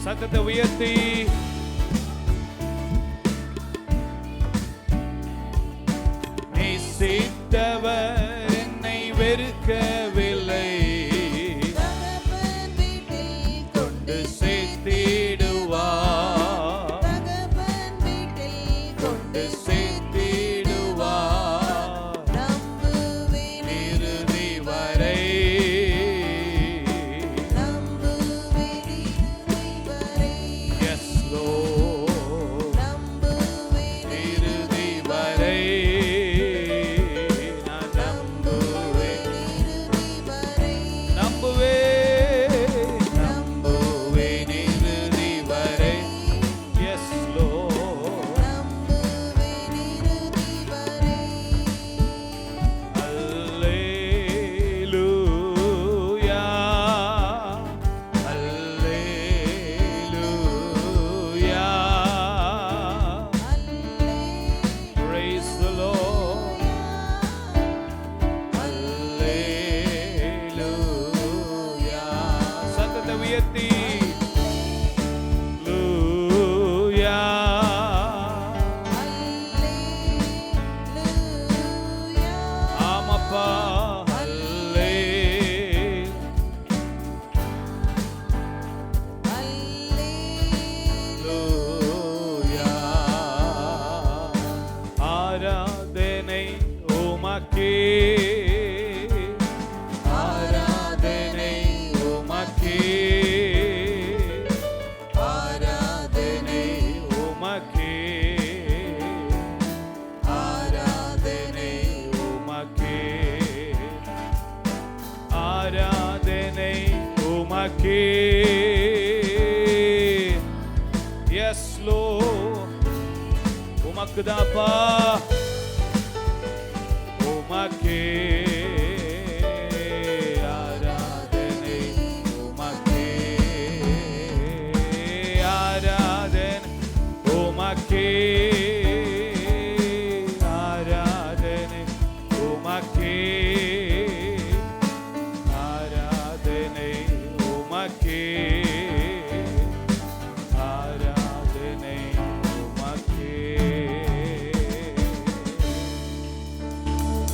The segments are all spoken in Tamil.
சத்தத்தை உயர்த்தி நேசித்தவர் என்னை வெறுக்கவில்லை, கொண்டு சேர்த்திடுவார், கொண்டு சேர்த்திடுவார் இறுதி வரை. Yes Lord, இறுதி வரை நான் நம்புவேன், நம்புவேன் இறுதி வரை. Yes Lord, Hallelujah, Hallelujah, praise the Lord, Hallelujah. சத்தத்தை உயர்த்தி ஆமாப்பா, ஆராதனை உமக்கே, ஆராதனை உமக்கே, ஆராதனை உமக்கே, ஆராதனை உமக்கே, ஆராதனை உமக்கே. Yes Lord, உமக்குதாப்பா, உமக்கே ஆராதனை, உமக்கே ஆராதனை, உமக்கே ஆராதனை, உமக்கே ஆராதனை, உமக்கே ஆராதனை, உமக்கே.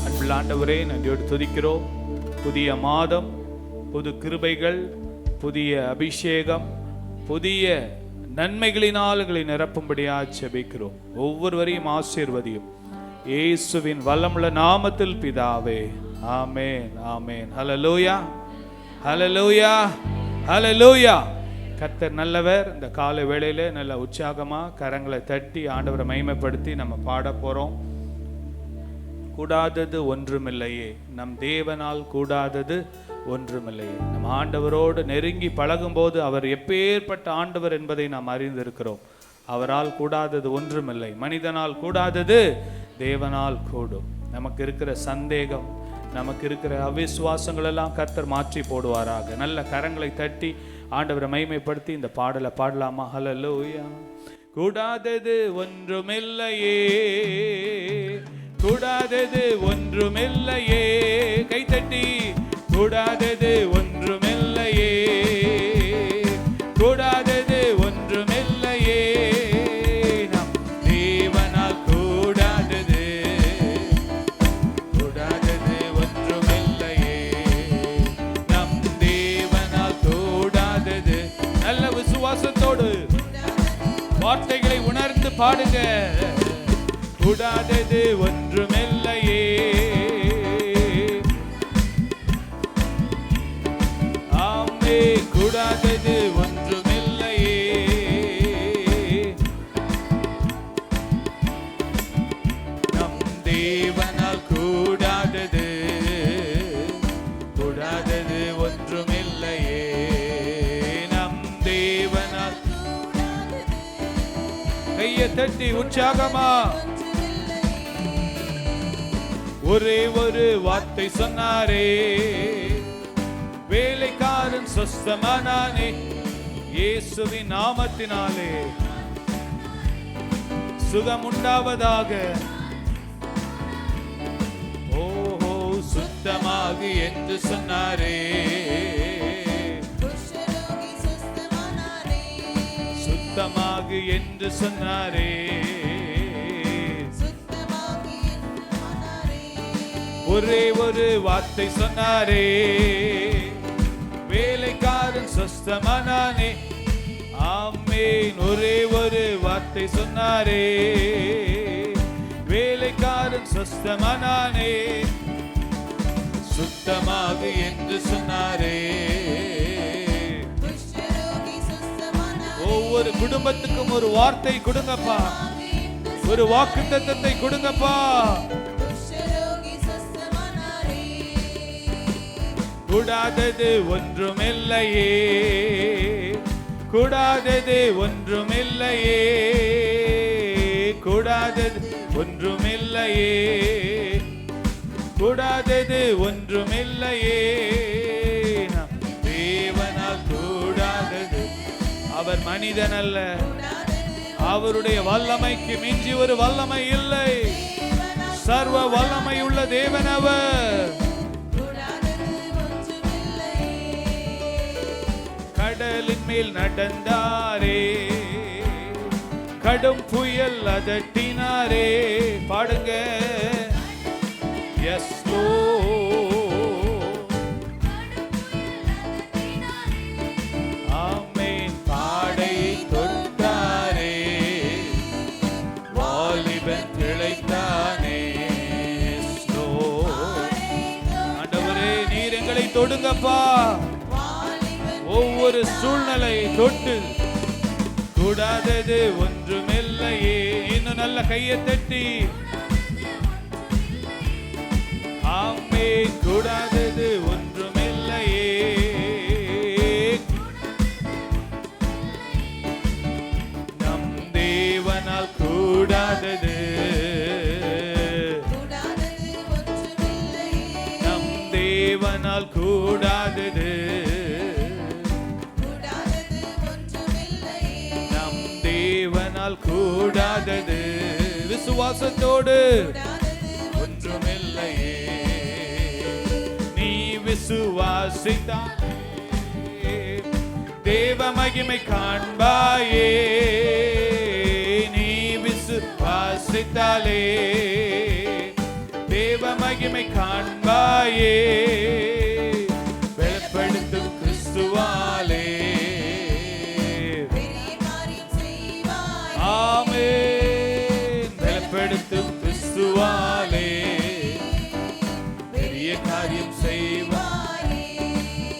அன்புள்ள ஆண்டவரே, நன்றியோடு துதிக்கிறோம். புதிய மாதம், புது கிருபைகள், புதிய அபிஷேகம், புதிய நன்மைகளினால் எங்களை நிரப்பும்படியா ஜெபிக்கிறோம். ஒவ்வொருவரையும் ஆசீர்வதியும் இயேசுவின் வல்லமுள்ள நாமத்தில் பிதாவே, ஆமென், ஆமென். ஹல்லேலூயா, ஹல்லேலூயா, ஹல்லேலூயா. கர்த்தர் நல்லவர். இந்த காலை வேளையில நல்ல உற்சாகமா கரங்களை தட்டி ஆண்டவரை மகிமைப்படுத்தி நம்ம பாட போறோம். கூடாதது ஒன்றுமில்லையே, நம் தேவனால் கூடாதது ஒன்றுமில்லையே. நம் ஆண்டவரோடு நெருங்கி பழகும்போது அவர் எப்பேற்பட்ட ஆண்டவர் என்பதை நாம் அறிந்திருக்கிறோம். அவரால் கூடாதது ஒன்றுமில்லை. மனிதனால் கூடாதது தேவனால் கூடும். நமக்கு இருக்கிற சந்தேகம், நமக்கு இருக்கிற அவிசுவாசங்கள் எல்லாம் கர்த்தர் மாற்றி போடுவாராக. நல்ல கரங்களை தட்டி ஆண்டவரை மகிமைப்படுத்தி இந்த பாடலை பாடலாமா? ஹல்லேலூயா. கூடாதது ஒன்றுமில்லையே, கூடாதது ஒன்றுமில்லையே, கைத்தட்டி கூடாதது ஒன்றுமில்லையே, கூடாதது ஒன்றுமில்லையே, நம் தேவனால் கூடாதது, கூடாதது ஒன்றுமில்லையே, நம் தேவனால் கூடாதது. நல்ல விசுவாசத்தோடு வார்த்தைகளை உணர்ந்து பாடுங்க. கூடாதது ஒன்றுமில்லையே, ஆமே, கூடாதது ஒன்றுமில்லையே, நம் தேவனால் கூடாதது, கூடாதது ஒன்றுமில்லையே, நம் தேவனால். கையை தட்டி உற்சாகமா ஒரே ஒரு வார்த்தை சொன்னாரே, வேலைக்காரன் சொஸ்தமானானே, இயேசுவின் நாமத்தினாலே சுகம் உண்டாவதாக. ஓஹோ, சுத்தமாகு என்று சொன்னாரே, சுத்தமாகு என்று சொன்னாரே, ஒரே ஒரு வார்த்தை சொன்னாரே, வேலைக்காரன் சுத்தமானானே. ஆமென். ஒரே ஒரு வார்த்தை சொன்னாரே, வேலைக்காரன் சுத்தமானானே. சுத்தமாகு என்று சொன்னாரே. ஒவ்வொரு குடும்பத்துக்கும் ஒரு வார்த்தை கொடுங்கப்பா, ஒரு வாக்குத்தத்தத்தை கொடுங்கப்பா. கூடாதது ஒன்றுமில்லையே, கூடாதது ஒன்றுமில்லையே, கூடாதது ஒன்றுமில்லையே, கூடாதது ஒன்றுமில்லையே. தேவனால் கூடாதது. அவர் மனிதன் அல்ல, அவருடைய வல்லமைக்கு மிஞ்சி ஒரு வல்லமை இல்லை. சர்வ வல்லமை உள்ள தேவன் அவர். கடலின் மேல் நடந்தாரே, கடும் புயல் அதட்டினாரே. பாடுங்க. எஸ் ஆமென். பாடை தொட்டாரே, வாலிபன் திளைத்தானே. ஆண்டவரே, நீர் எங்களை தொடுங்கப்பா. ஒவ்வொரு சூழ்நிலை தொட்டு. கூடாதது ஒன்றுமில்லையே. இன்னும் நல்ல கையை தட்டி ஆமென். கூடாதது ஒன்றுமில்லையே. நம் தேவனால் கூடாதது, நம் தேவனால் கூடாதது, கூடாதது. விசுவாசத்தோடு ஒன்றுமில்லையே. நீ விசுவாசித்தாலே தேவ மகிமை காண்பாயே. நீ விசுவாசித்தாலே தேவ மகிமை காண்பாயே. வெளிப்படுத்தும் கிறிஸ்துவாலே. ஆமென். வெளிப்படுத்தும் கிறிஸ்துவாலே பெரிய காரியம் செய்வாய்.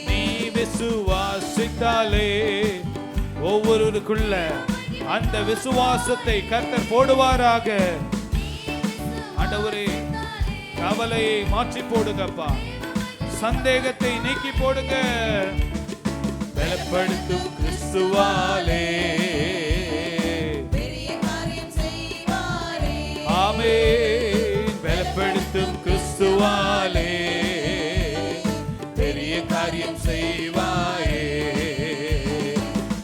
நீ விசுவாசித்தாலே. ஒவ்வொருவருக்குள்ள அந்த விசுவாசத்தை கர்த்தர் போடுவாராக. ஆண்டவரே, கவலையை மாற்றி போடுங்கப்பா, சந்தேகத்தை நீக்கி போடுங்க. வெளிப்படுத்தும் கிறிஸ்துவாலே. ஆமென். வெளிப்படுத்தும் கிறிஸ்துவாலே பெரிய காரியம் செய்வாயே.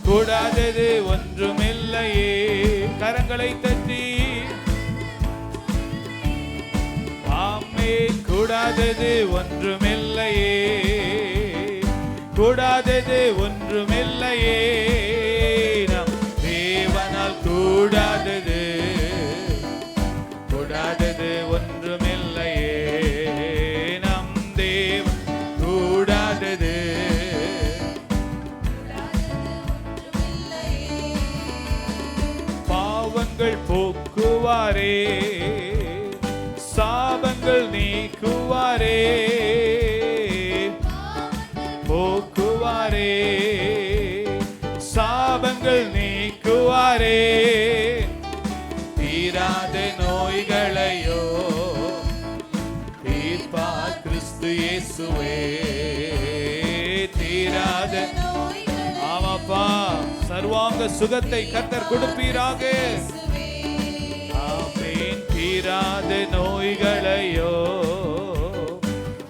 கூடாதது ஒன்றுமில்லையே. கரங்களை தட்டி ஆமென். கூடாதது ஒன்றுமில்லையே, கூடாதது ஒன்றுமில்லையே. நம் தேவனால் கூடாதது, கூடாதது ஒன்றுமில்லையே. நம் தேவன் கூடாதது. பாவங்கள் போக்குவாரே, சாபங்கள் நீக்குவாரே. போக்குவாரே, சாபங்கள் நீக்குவாரே. தீராத நோய்களையோ தீர்ப்பார் கிறிஸ்து இயேசுவே. தீராத, ஆமாப்பா, சர்வாங்க சுகத்தை கர்த்தர் கொடுப்பீராக. ஆமென். தீராத நோய்களையோ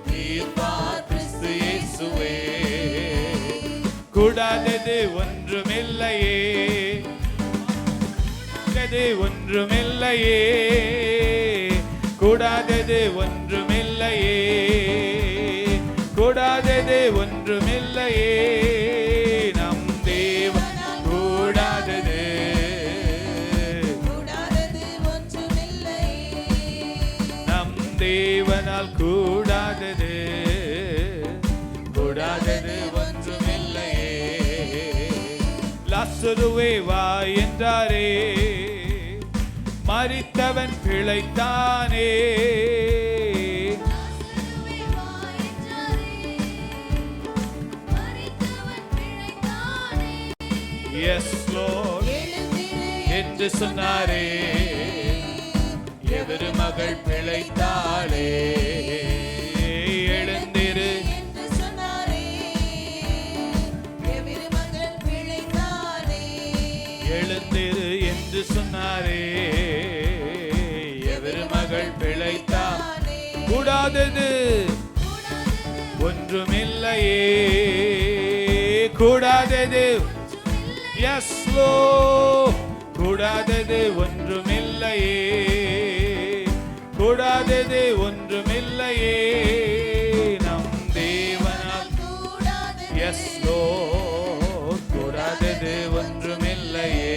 தீர்ப்பார் கிறிஸ்து இயேசுவே. கூடாதது ஒன்றுமில்லையே, ஒன்றுமில்லையே, கூடாதது ஒன்றுமில்லையே, கூடாதது ஒன்றுமில்லையே. நம் தேவன் கூடாதது. தேவனால் கூடாதது கூடாதது ஒன்றுமில்லையே. லாசருவே வா என்றாரே, மரித்தவன் பிழைத்தானே. எஸ் லோர்ட் என்று சொன்னாரே, எவரு மகள் பிழைத்தாளே. எழுந்திரு என்று சொன்னாரே, எவரு மகள் பிழைத்தாளே. எழுந்திரு என்று சொன்னாரே, எவரு மகள் பிழைத்தாளே. கூடாதது ஒன்றுமில்லையே, கூடாதது எஸ் லோர்ட், கூடாதது ஒன்றுமில்லையே, கூடாதது ஒன்றுமில்லையே. நம் தேவனால் எஸ் லோர்ட், கூடாதது ஒன்றுமில்லையே.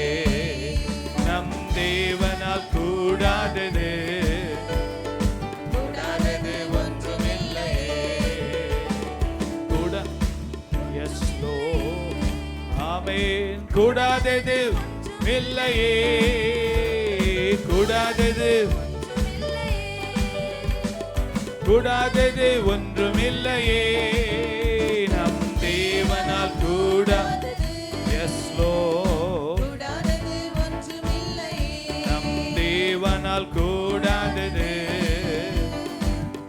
நம் தேவனால் கூடாதது கூடாதது ஒன்றுமில்லையே. கூட எஸ் லோர்ட், ஆமென். கூடாதது இல்லையே, கூடாதது கூடாதது ஒன்றுமில்லையே. நம் தேவனால் கூடாதது எஸ் லோர்ட், கூடாதது ஒன்றுமில்லையே. நம் தேவனால் கூடாதது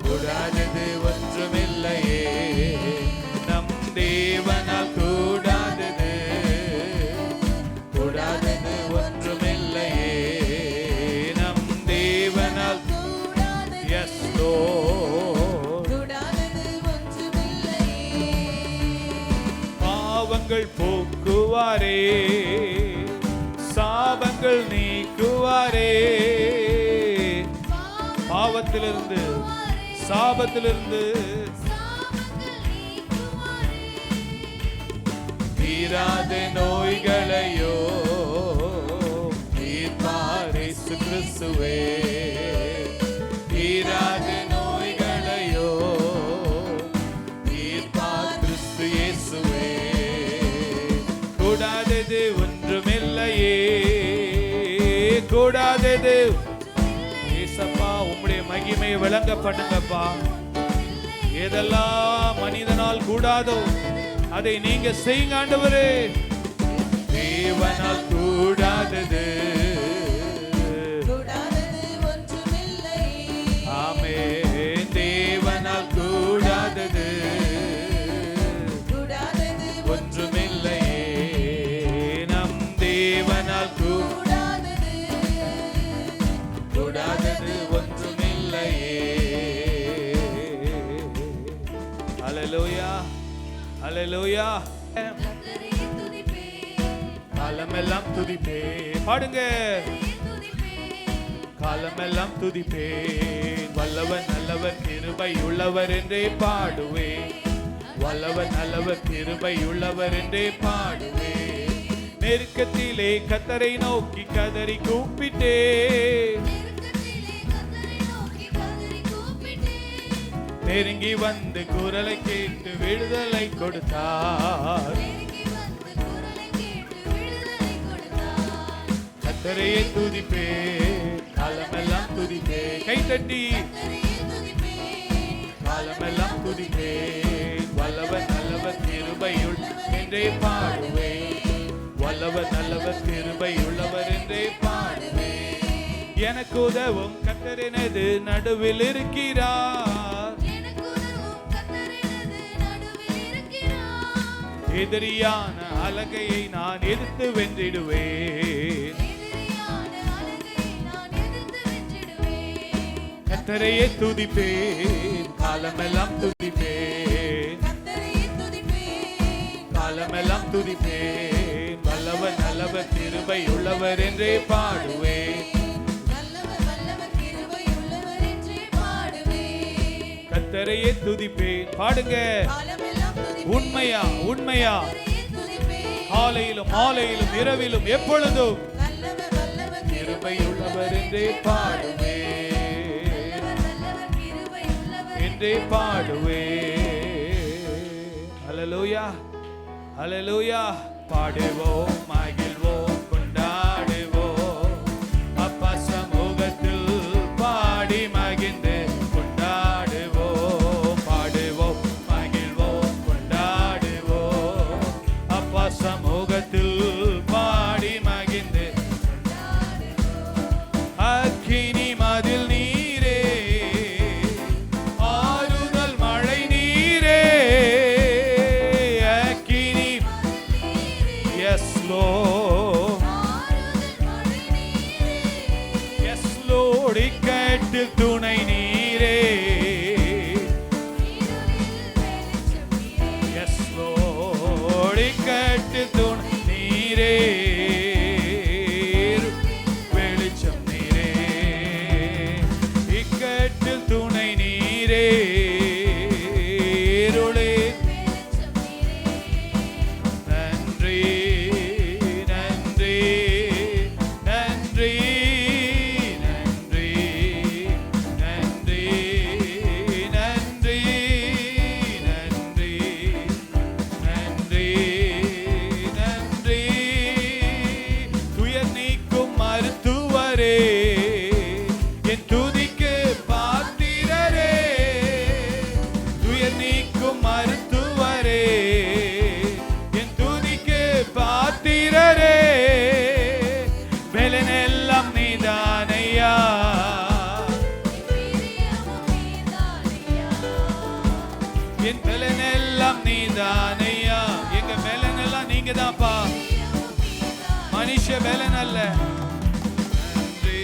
கூடாதது ஒன்றுமில்லையே. நம் தேவனால் கூடாதது கூடாதது ஒன்றுமில்லையே. நம் தேவனால் எஸ் லோர்ட், கூடாதது ஒன்றுமில்லையே. பாவங்கள் போக்குவாரே, சாபங்கள் நீக்குவாரே. பாவத்திலிருந்து சாபத்திலிருந்து தீராத நோய்களையோ தீர்ப்பார் இயேசு கிறிஸ்துவே. தீராத நோய்களையோ தீர்ப்பார் கிறிஸ்து இயேசுவே. கூடாதது ஒன்றுமில்லையே, கூடாதது. ஏசப்பா, உம்முடைய மகிமையை விளங்க பண்ணுங்கப்பா. எதெல்லாம் மனிதனால் கூடாதோ அதை நீங்க செய்யுங்க ஆண்டவரே. தேவனால் கூடாதது கூடாதது ஒன்றுமில்லையே. ஆமென். தேவனால் கூடாதது கூடாதது ஒன்றுமில்லையே. நம் தேவனால் கூடாதது கூடாதது ஒன்றுமில்லையே. ஹல்லேலூயா, ஹல்லேலூயா. கர்த்தரை துதிப்பேன், காலமெல்லாம் துதிப்பே. பாடுங்க. துதிப்பேன், காலமெல்லாம் துதிப்பேன். வல்லவர் நல்லவர் கிருபை உள்ளவர் என்றே பாடுவேன். வல்லவர் நல்லவர் கிருபை உள்ளவர் என்றே பாடுவேன். நெருக்கத்திலே கர்த்தரை நோக்கி கதறி கூப்பிட்டேன். நெருக்கத்திலே கர்த்தரை நோக்கி கதறி கூப்பிட்டேன். நெருங்கி வந்து குரலை கேட்டு விடுதலை கொடுத்தார். நெருங்கி வந்து குரலை கேட்டு விடுதலை கொடுத்தார். கர்த்தரையே துதிப்பேன், காலமெல்லாம் துதிப்பேன். கைத்தட்டி கர்த்தரை துதிப்பேன், காலமெல்லாம் துதிப்பேன். வல்லவர் நல்லவர் கிருபையுள் என்றே பாடுவேன். வல்லவர் நல்லவர் கிருபையுள்ளவர் என்றே பாடுவேன். எனக்கு உதவும் கர்த்தர் எனது நடுவில் இருக்கிறார். எனக்கு உதவும் கர்த்தர் எனது நடுவில் இருக்கிறார். எதிரியான அலகையை நான் எதிர்த்து வென்றிடுவேன். எதிரியான அலகை நான் எதிர்த்து வென்றிடுவேன். கர்த்தரையே துதிப்பேன், காலமெல்லாம் துதிப்பேன். கர்த்தரை துதிப்பேன், காலமெல்லாம் துதிப்பேன். வல்லவர் நல்லவர் கிருபை உள்ளவர் என்றே பாடுவேன். நல்லவர் வல்லவர் கிருபை உள்ளவர் என்றே பாடுவேன். கர்த்தரையே துதிப்பேன். பாடுங்க. காலமெல்லாம் துதிப்பேன், உண்மையா உண்மையா கர்த்தரை துதிப்பேன். காலையிலும் மாலையிலும் இரவிலும் எப்பொழுதும் நல்லவர் வல்லவர் கிருபை உள்ளவர் என்றே பாடுவேன். நல்லவர் வல்லவர் கிருபை உள்ளவர் என்றே பாடுவே. ஹல்லேலூயா, ஹல்லேலூயா. பாடுவோம், மகிழ்வோம், கொண்டாடுவோம். அப்பா சமூகத்தில் பாடி மகிழ்ந்து கொண்டாடுவோம். பாடுவோம், மகிழ்வோம், கொண்டாடுவோம். அப்பா சமூகத்தில் பாடி மகிழ்ந்து. அக்கினி மதில் நீரே, ஆறுதல் மழை நீரே. அக்கினி, yes Lord, yes Lord. இக்கட்டில் துணை நீரே, yes Lord. இக்கட்டில் துணை நீரே, வெளிச்சம் நீரே. இக்கட்டில் துணை நீரே, இருளே. நன்றி, நன்றி, நன்றி, நன்றி, நன்றி, நன்றி, நன்றி, நன்றி, நன்றி. துயர் நீக்கும் மருத்துவரே, என் துதிக்கு பாத்திரரே. துயர் நீக்கும் மருத்துவரே, என் துதிக்கு பாத்திரரே. பெலனெல்லாம் நீதானையா, என் பெலனெல்லாம் நீதானையா. எங்க பெலனெல்லாம் நீங்க தான்ப்பா, மனுஷ பெலன் அல்ல. நன்றி,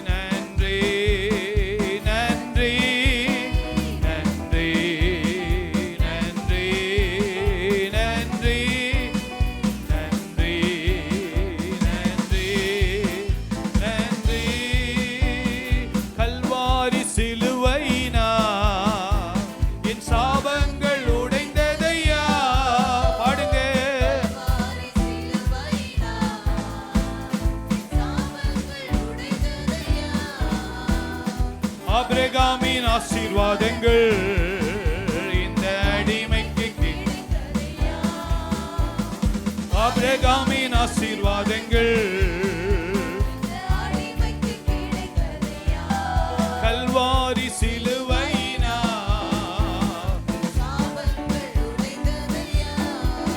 நன்றி, நன்றி, நன்றி, நன்றி, நன்றி, நன்றி, நன்றி, நன்றி. கல்வாரி சிலுவையினார் என் சாபங்கள் உடைந்ததையா. பாடுங்க. ஆபிரகாமின் ஆசீர்வாதங்கள் இந்த அடிமைக்கு ஆபிரகாமின் ஆசீர்வாதங்கள் Kalvari சிலுவையினார்.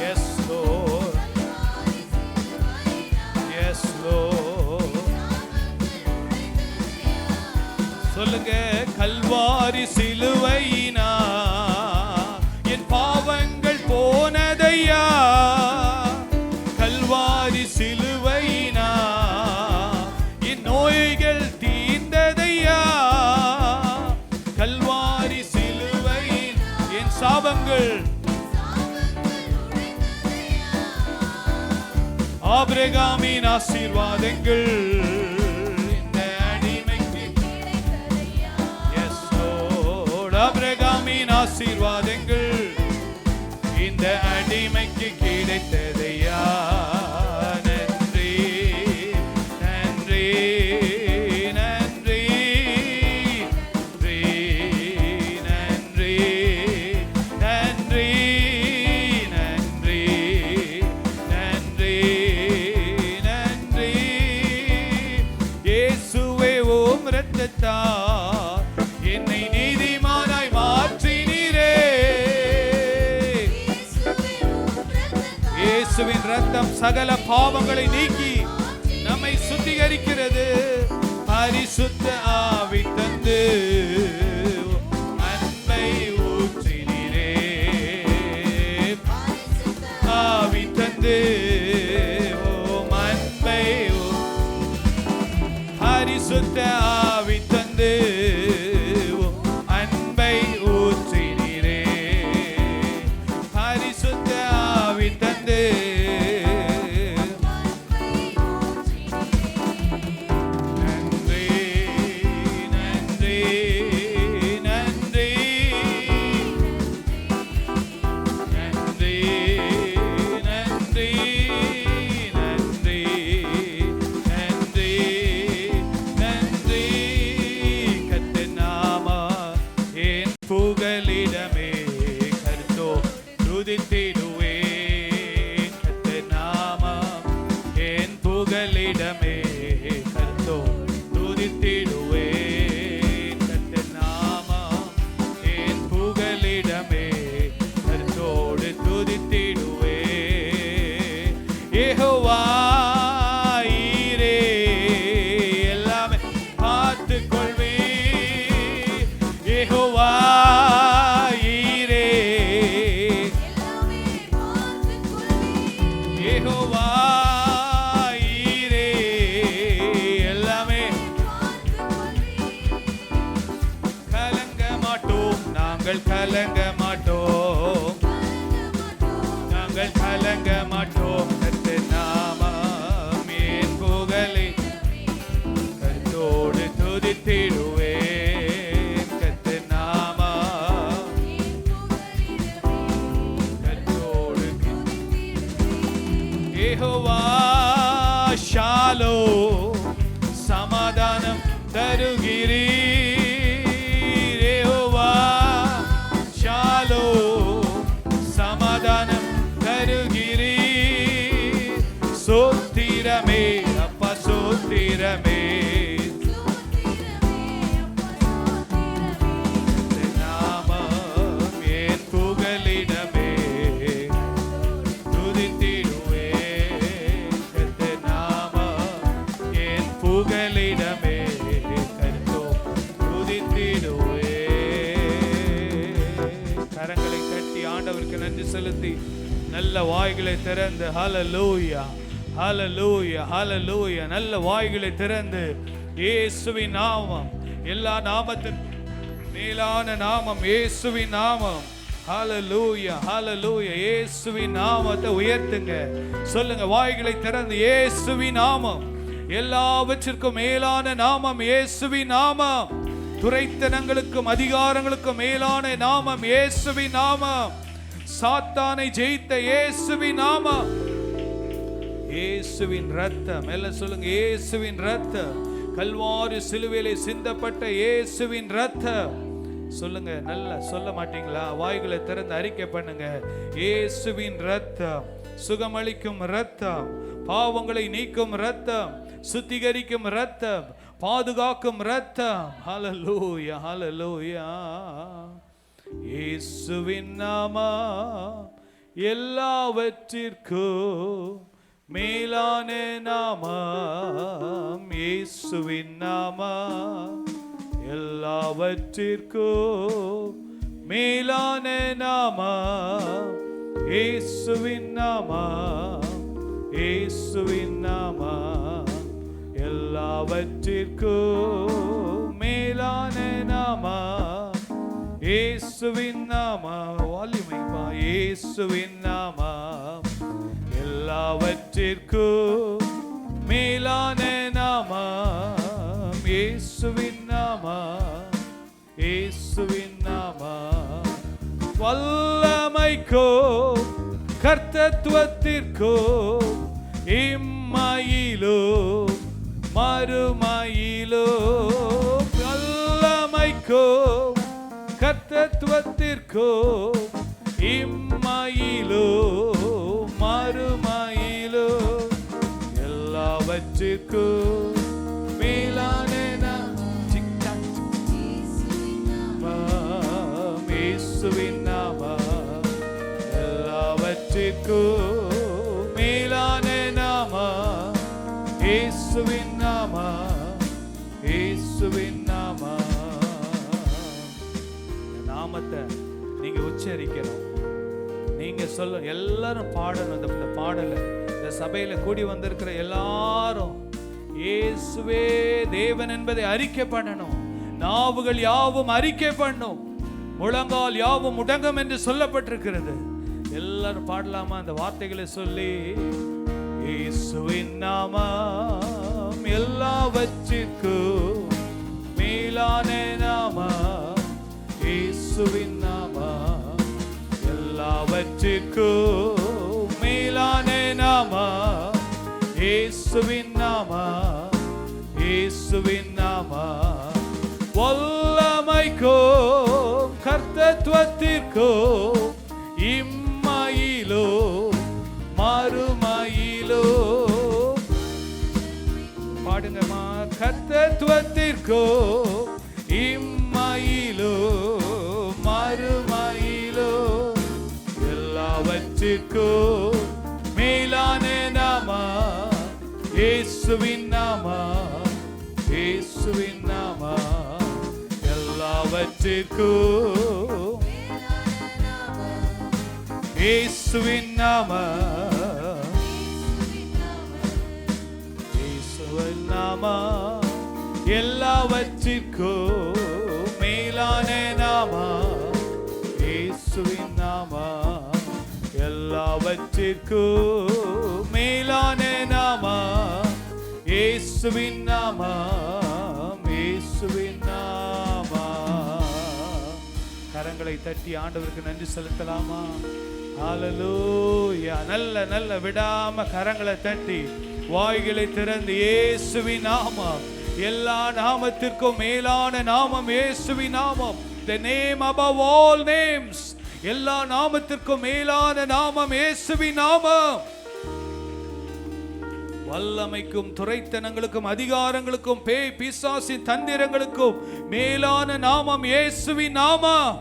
Yes Lord, yes Lord. சொல்லுங்க. கல்வாரி சிலுவையினார் என் பாவங்கள் போனதையா. கல்வாரி சிலுவையினார் என் நோய்கள் தீர்ந்ததையா. கல்வாரி சிலுவையின் என் சாபங்கள். ஆபிரகாமின் ஆசீர்வாதங்கள் இந்த அடிமைக்கு. Yes Lord, ஆபிரகாமின் ஆசீர்வாதங்கள் இந்த அடிமைக்கு கிடைத்ததையா. நன்றி, நன்றி, நன்றி, நன்றி, நன்றி, நன்றி, நன்றி, நன்றி. இயேசுவே உம் இரத்தத்தால் என்னை நீதிமானாய் மாற்றினீரே. இயேசுவின் இரத்தம் சகல பாவங்களை நீக்கி நம்மை சுத்திகரிக்கிறது. பரிசுத்த ஆவி தந்து அன்பை ஊற்றினீரே. ஆவி தந்து ஓம் அன்பை பரிசுத்த ஆவி தந்து அன்பை ஊற்றினீரே. பரிசுத்த ஆவி தந்து நன்றி, நன்றி, புகலிடமே கர்த்தோ துதித்திடுவே கர்த்தர் நாமம் என் புகலிடமே கர்த்தோடு துதித்திடுவே யெகோவா ஈரே எல்லாமே பார்த்துக் கொள்வே யெகோவா ஈரே யெகோவா ஈரே எல்லாமே கலங்க மாட்டோம் நாங்கள் கலங்க மாட்டோம் நாங்கள் கலங்க மாட்டோம் கர்த்தர் நாமம் என் புகழை கர்த்தரோடு துதித்திடுவேன் கர்த்தர் நாமம் கர்த்தரோடு யெகோவா ஷாலோம் சமாதானம் தருகிறீர் யெகோவா ஷாலோம் சமாதானம் தருகிறீர் சோத்திரமே அப்பா சோத்திரமே நாமம் என் புகலிடமே துதித்திடுவேன் கர்த்தர் நாமம் என் புகலிடமே கர்த்தோ துதித்திடுவேன் கரங்களை கட்டி ஆண்டவருக்கு நன்றி செலுத்தி நல்ல வாய்களை திறந்து ஹல்லேலூயா ஹல்லேலூயா ஹல்லேலூயா நல்ல வாய்களை திறந்து இயேசுவின் நாமம் எல்லா நாமத்தின் மேலான நாமம் இயேசுவின் நாமம் ஹல்லேலூயா ஹல்லேலூயா இயேசுவின் நாமத்தை உயர்த்துங்க சொல்லுங்க வாய்களை திறந்து இயேசுவின் நாமம் எல்லாவற்றிற்கும் மேலான நாமம் இயேசுவின் நாமம் துரைத்தனங்களுக்கும் அதிகாரங்களுக்கும் மேலான நாமம் இயேசுவின் நாமம் சாத்தானை ஜெயித்த இயேசுவின் நாமம் இயேசுவின் ரத்தம் எல்லாம் சொல்லுங்க இயேசுவின் ரத்தம் கல்வாரி சிலுவையிலே சிந்தப்பட்ட இயேசுவின் ரத்தம் சொல்லுங்க நல்லா சொல்ல மாட்டீங்களா வாய்களை திறந்து அறிக்கை பண்ணுங்க இயேசுவின் ரத்தம் சுகமளிக்கும் ரத்தம் பாவங்களை நீக்கும் ரத்தம் சுத்திகரிக்கும் ரத்தம் பாதுகாக்கும் ரத்தம் ஹல்லேலூயா ஹல்லேலூயா இயேசுவின் நாமம் எல்லாவற்றிற்கும் மேலான நாமம் இயேசுவின் நாமம் எல்லாவற்றிற்கும் மேலான நாமம் இயேசுவின் நாமம் இயேசுவின் நாமம் எல்லாவற்றிற்கும் மேலான நாமம் இயேசுவின் நாமம் வால்யூமைப்பா இயேசுவின் நாமம் எல்லாவற்றிற்கும் மேலான நாமம் இயேசுவின் நாமம் இயேசுவின் நாமம் வல்லமைக்கோ கர்த்தத்துவத்திற்கோ இம்மையிலோ மறுமையிலோ வல்லமைக்கோ கர்த்தத்துவத்திற்கோ இம்மையிலோ மறுமையிலோ எல்லாவற்றிற்கும் மேலான இயேசுவின் நாமம் எல்லாவற்றிற்கும் மேலான நாமம் இயேசுவின் நாமம் இயேசுவின் நாமம் நாமத்தை நீங்க உச்சரிக்கணும் நீங்க சொல்ல எல்லாரும் பாடணும் இந்த பாடலை இந்த சபையில கூடி வந்திருக்கிற எல்லாரும் இயேசுவே தேவன் என்பதை அறிக்கை பண்ணணும் நாவுகள் யாவும் அறிக்கை பண்ணும் முழங்கால் யாவும் முடங்கும் என்று சொல்லப்பட்டிருக்கிறது எல்லாரும் பாடலாமா அந்த வார்த்தைகளை சொல்லி இயேசுவின் நாமம் எல்லாவற்றிற்கும் மேலான நாமம் இயேசுவின் நாமம் எல்லாவற்றிற்கும் மேலான நாமம் இயேசுவின் நாமம் இயேசுவின் நாமம் வல்லமைக்கும் கர்த்தத்துவத்திற்கும் இம்மையிலோ மறுமையிலோ மகத்துவத்திற்கோ இம்மையிலோ மறுமையிலோ எல்லாவற்றிற்கோ மேலான நாமா இயேசுவின் நாமா, இயேசுவின் நாமா. எல்லாவற்றிற்கோ இயேசுவின் நாமா, இயேசுவின் நாமா. எல்லாவற்றிற்கோ மேலான நாமா இயேசுவின் நாமா. எல்லாவற்றிற்கோ மேலான நாமா இயேசுவின் நாமா, இயேசுவின் நாமா. கரங்களை தட்டி ஆண்டவருக்கு நன்றி செலுத்தலாமா? ஹல்லேலூயா. நல்ல நல்ல விடாம கரங்களை தட்டி வாய்களை திறந்து இயேசுவின் நாமம், எல்லா நாமத்திற்கும் மேலான நாமம் இயேசுவின் நாமம். The name above all names. எல்லா நாமத்திற்கும் மேலான நாமம் இயேசுவின் நாமம். வல்லமைக்கும் துரைத்தனங்களுக்கும் அதிகாரங்களுக்கும் பேய் பிசாசின் தந்திரங்களுக்கும் மேலான நாமம் இயேசுவின் நாமம்.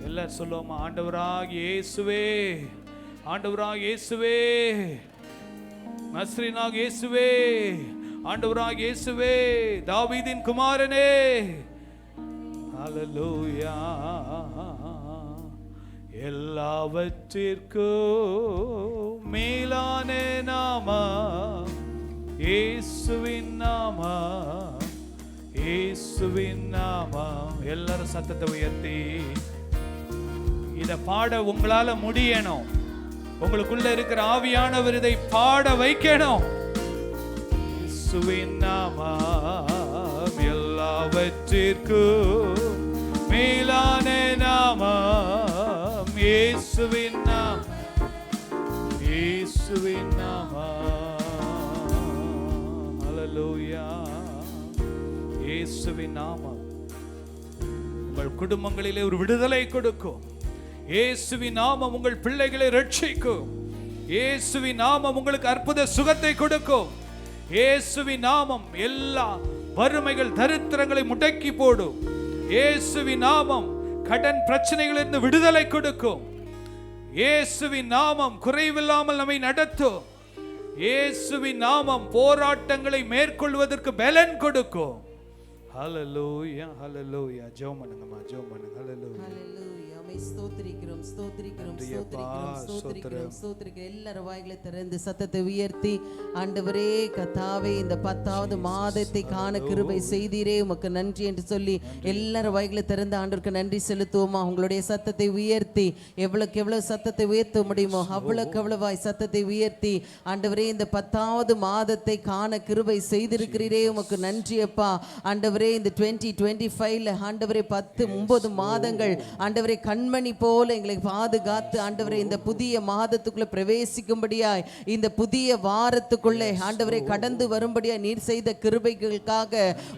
எல்லாரும் சொல்லுவோமா? ஆண்டவராகிய இயேசுவே, ஆண்டவராகிய இயேசுவே, நஸ்ரீனாகிய இயேசுவே, ஆண்டவராகிய இயேசுவே, தாவீதின் குமாரனே. ஹல்லேலூயா. எல்லாவற்றிற்கும் மேலான நாமா இயேசுவின் நாமா, இயேசுவின் நாமா. எல்லாரும் சத்தத்தை உயர்த்தி இதை பாட உங்களால முடியணும். உங்களுக்குள்ள இருக்கிற ஆவியானவர் இதை பாட வைக்கணும். இயேசுவின் நாமம் எல்லாவற்றிற்கும் மேலான நாமம் இயேசுவின் நாமம், இயேசுவின் நாமம். ஹல்லேலூயா. இயேசுவின் நாமம் உங்கள் குடும்பங்களிலே ஒரு விடுதலை கொடுக்கும். இயேசுவின் நாமம் உங்கள் பிள்ளைகளை ரட்சிக்கும். இயேசுவின் நாமம் உங்களுக்கு அற்புத சுகத்தை கொடுக்கும். இயேசுவின் நாமம் எல்லா வறுமைகள் தரித்திரங்களை முடக்கி போடும். இயேசுவின் நாமம் கடன் பிரச்சனைகளிலிருந்து விடுதலை கொடுக்கும். இயேசுவின் நாமம் குறைவில்லாமல் நம்மை நடத்தும். இயேசுவின் நாமம் போராட்டங்களை மேற்கொள்வதற்கு பலன் கொடுக்கும். ஹல்லேலூயா, ஹல்லேலூயா. ஜெபம் பண்ணுங்கம்மா, ஜெபம் பண்ணுங்க. ஹல்லேலூயா, ஹல்லேலூயா. உம்மை ஸ்தோத்திரிக்கிறோம், ஸ்தோத்திரிக்கிறோம், ஸ்தோத்திரிக்கிறோம், ஸ்தோத்திரிக்கிறோம், ஸ்தோத்திரிக்கிறோம். எல்லாரும் வாய்களை திறந்து சத்தத்தை உயர்த்தி, ஆண்டவரே கர்த்தாவே, இந்த 10வது மாதத்தை காண கிருபை செய்தீரே, உமக்கு நன்றி என்று சொல்லி எல்லாரும் வாய்களை திறந்து ஆண்டவருக்கு நன்றி செலுத்துவோமா? உங்களுடைய சத்தத்தை உயர்த்தி, எவ்வளவுக்கு எவ்வளவு சத்தத்தை உயர்த்த முடியுமோ அவ்வளவுக்கு எவ்வளவாய் சத்தத்தை உயர்த்தி, ஆண்டவரே இந்த 10வது மாதத்தை காண கிருபை செய்திருக்கிறீரே, உமக்கு நன்றி அப்பா. ஆண்டவரே இந்த 2025 ஆண்டவரே 9 மாதங்கள் ஆண்டவரே கண்மணி போல எங்களை பாதுகாத்து ஆண்டவரே இந்த புதிய மாதத்துக்குள்ள பிரவேசிக்கும்படியாய், இந்த புதிய வாரத்துக்குள்ளே ஆண்டவரே கடந்து வரும்படியாய் நீர் செய்த கிருபைகளுக்காக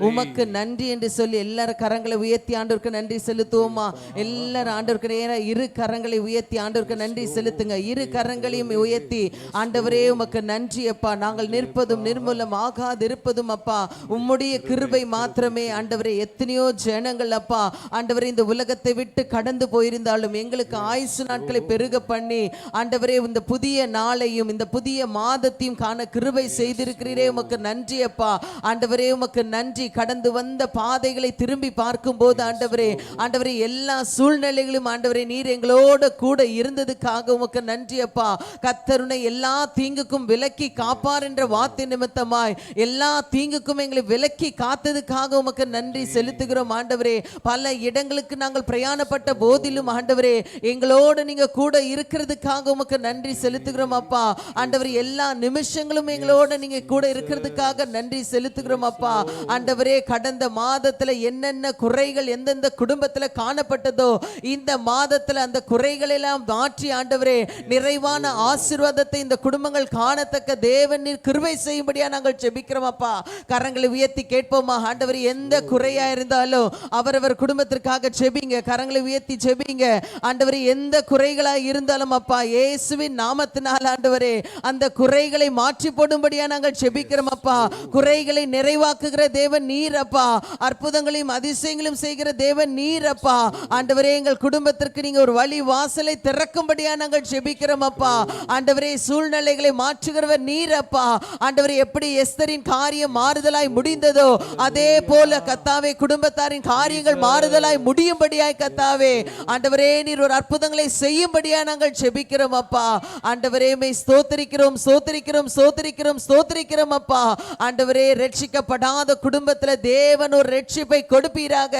உமக்கு நன்றி என்று சொல்லி எல்லாரும் கரங்களை உயர்த்தி ஆண்டவருக்கு நன்றி செலுத்துவோமா? எல்லாரும் ஆண்டவருக்கு நேரா இரு கரங்களை உயர்த்தி ஆண்டவருக்கு நன்றி செலுத்துங்க. இரு கரங்களையும் உயர்த்தி, ஆண்டவரே உமக்கு நன்றி அப்பா. நாங்கள் நிற்பதும் நிர்மூலம் ஆகாதிருப்பதும் அப்பா உம்முடைய கிருபை மாத்திரமே ஆண்டவரே. எத்தனையோ ஜனங்கள் அப்பா ஆண்டவரே இந்த உலகத்தை விட்டு கடந்து போயிருந்தாலும் எங்களுக்கு ஆயுசு நாட்களை பெருக பண்ணி ஆண்டவரே இந்த புதிய நாளையும் இந்த புதிய மாதத்தையும் காண கிருபை செய்திருக்கிறீரே, உமக்கு நன்றி அப்பா. ஆண்டவரே உமக்கு நன்றி. கடந்து வந்த பாதைகளை திரும்பி பார்க்கும் போது ஆண்டவரே ஆண்டவரே எல்லா சூழ்நிலைகளும் ஆண்டவரே நீர் எங்களோட கூட இருந்ததுக்காக உமக்கு நன்றி அப்பா. கர்த்தருனை எல்லா தீங்குக்கும் விலக்கி காப்பார் என்ற வார்த்தை நிமித்தமாய் எல்லா தீங்குக்கும் எங்களை விலக்கி காத்ததுக்காக உமக்கு நன்றி செலுத்துகிறோம் ஆண்டவரே. பல இடங்களுக்கு நாங்கள் பிரயாணப்பட்ட போதிலும் ஆண்டவரே எங்களோடு நீங்க கூட இருக்கிறதுக்காக உமக்கு நன்றி செலுத்துகிறோம் அப்பா. ஆண்டவரே எல்லா நிமிஷங்களும் எங்களோட நீங்க கூட இருக்கிறதுக்காக நன்றி செலுத்துகிறோம் அப்பா. ஆண்டவரே கடந்த மாதத்துல என்னென்ன குறைகள் எந்தெந்த குடும்பத்துல காணப்பட்டதோ இந்த மாதத்துல அந்த குறைகள் எல்லாம் மாற்றி ஆண்டவரே நிறைவான ஆசீர்வாதத்தை இந்த குடும்பங்கள் காணத்தக்க தேவன் நீர் கிருபை செய்யும்படியா நாங்கள் ஜெபிக்கிறோம் அப்பா. கரங்களை உயர்த்தி கேட்போமா? ஆண்டவரே எந்த குறையா இருந்தாலும் அவரவர் குடும்பத்திற்காக ஜெபிங்க. கரங்களை உயர்த்தி ஜெபிங்க. ஆண்டவரே, எந்த குறைகளா இருந்தாலும் அப்பா இயேசுவின் நாமத்தினால் ஆண்டவரே அந்த குறைகளை மாற்றி போடும்படியா நாங்கள் ஜெபிக்கிறோம் அப்பா. குறைகளை நிறைவாக்குகிற தேவன் நீர் அப்பா. அற்புதங்களையும் அதிசயங்களையும் செய்கிற தேவன் நீர் அப்பா. ஆண்டவரே, எங்கள் குடும்பத்திற்கு நீங்க ஒரு வழி வாசலை திறக்கும்படியா நாங்கள் ஜெபிக்கிறோம் அப்பா. ஆண்டவரே, சூழ்நிலைகளை மாற்றுகிறவர் நீர் அப்பா. ஆண்டவரே, எப்படி எஸ்தரின் காரியம் மாறுதலாய் முடிந்ததோ அதே போல கத்தாவே குடும்பத்தாரின் காரியங்கள் மாறுதலாய் முடியும்படியாய் கத்தாவே ஆண்டவரே நீர் ஒரு அற்புதங்களை செய்யும்படியா நாங்கள் ஜெபிக்கிறோம் அப்பா. ஆண்டவரே, மே ஸ்தோத்திரிக்கிறோம் ஸ்தோத்திரிக்கிறோம் ஸ்தோத்திரிக்கிறோம் ஸ்தோத்திரிக்கிறோம் அப்பா. ஆண்டவரே, ரட்சிக்கப்படாத குடும்பத்துல தேவன் ஒரு ரட்சிப்பை கொடுப்பீராக.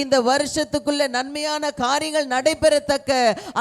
இந்த வருஷத்துக்குள்ள நன்மையான காரியங்கள் நடைபெறத்தக்க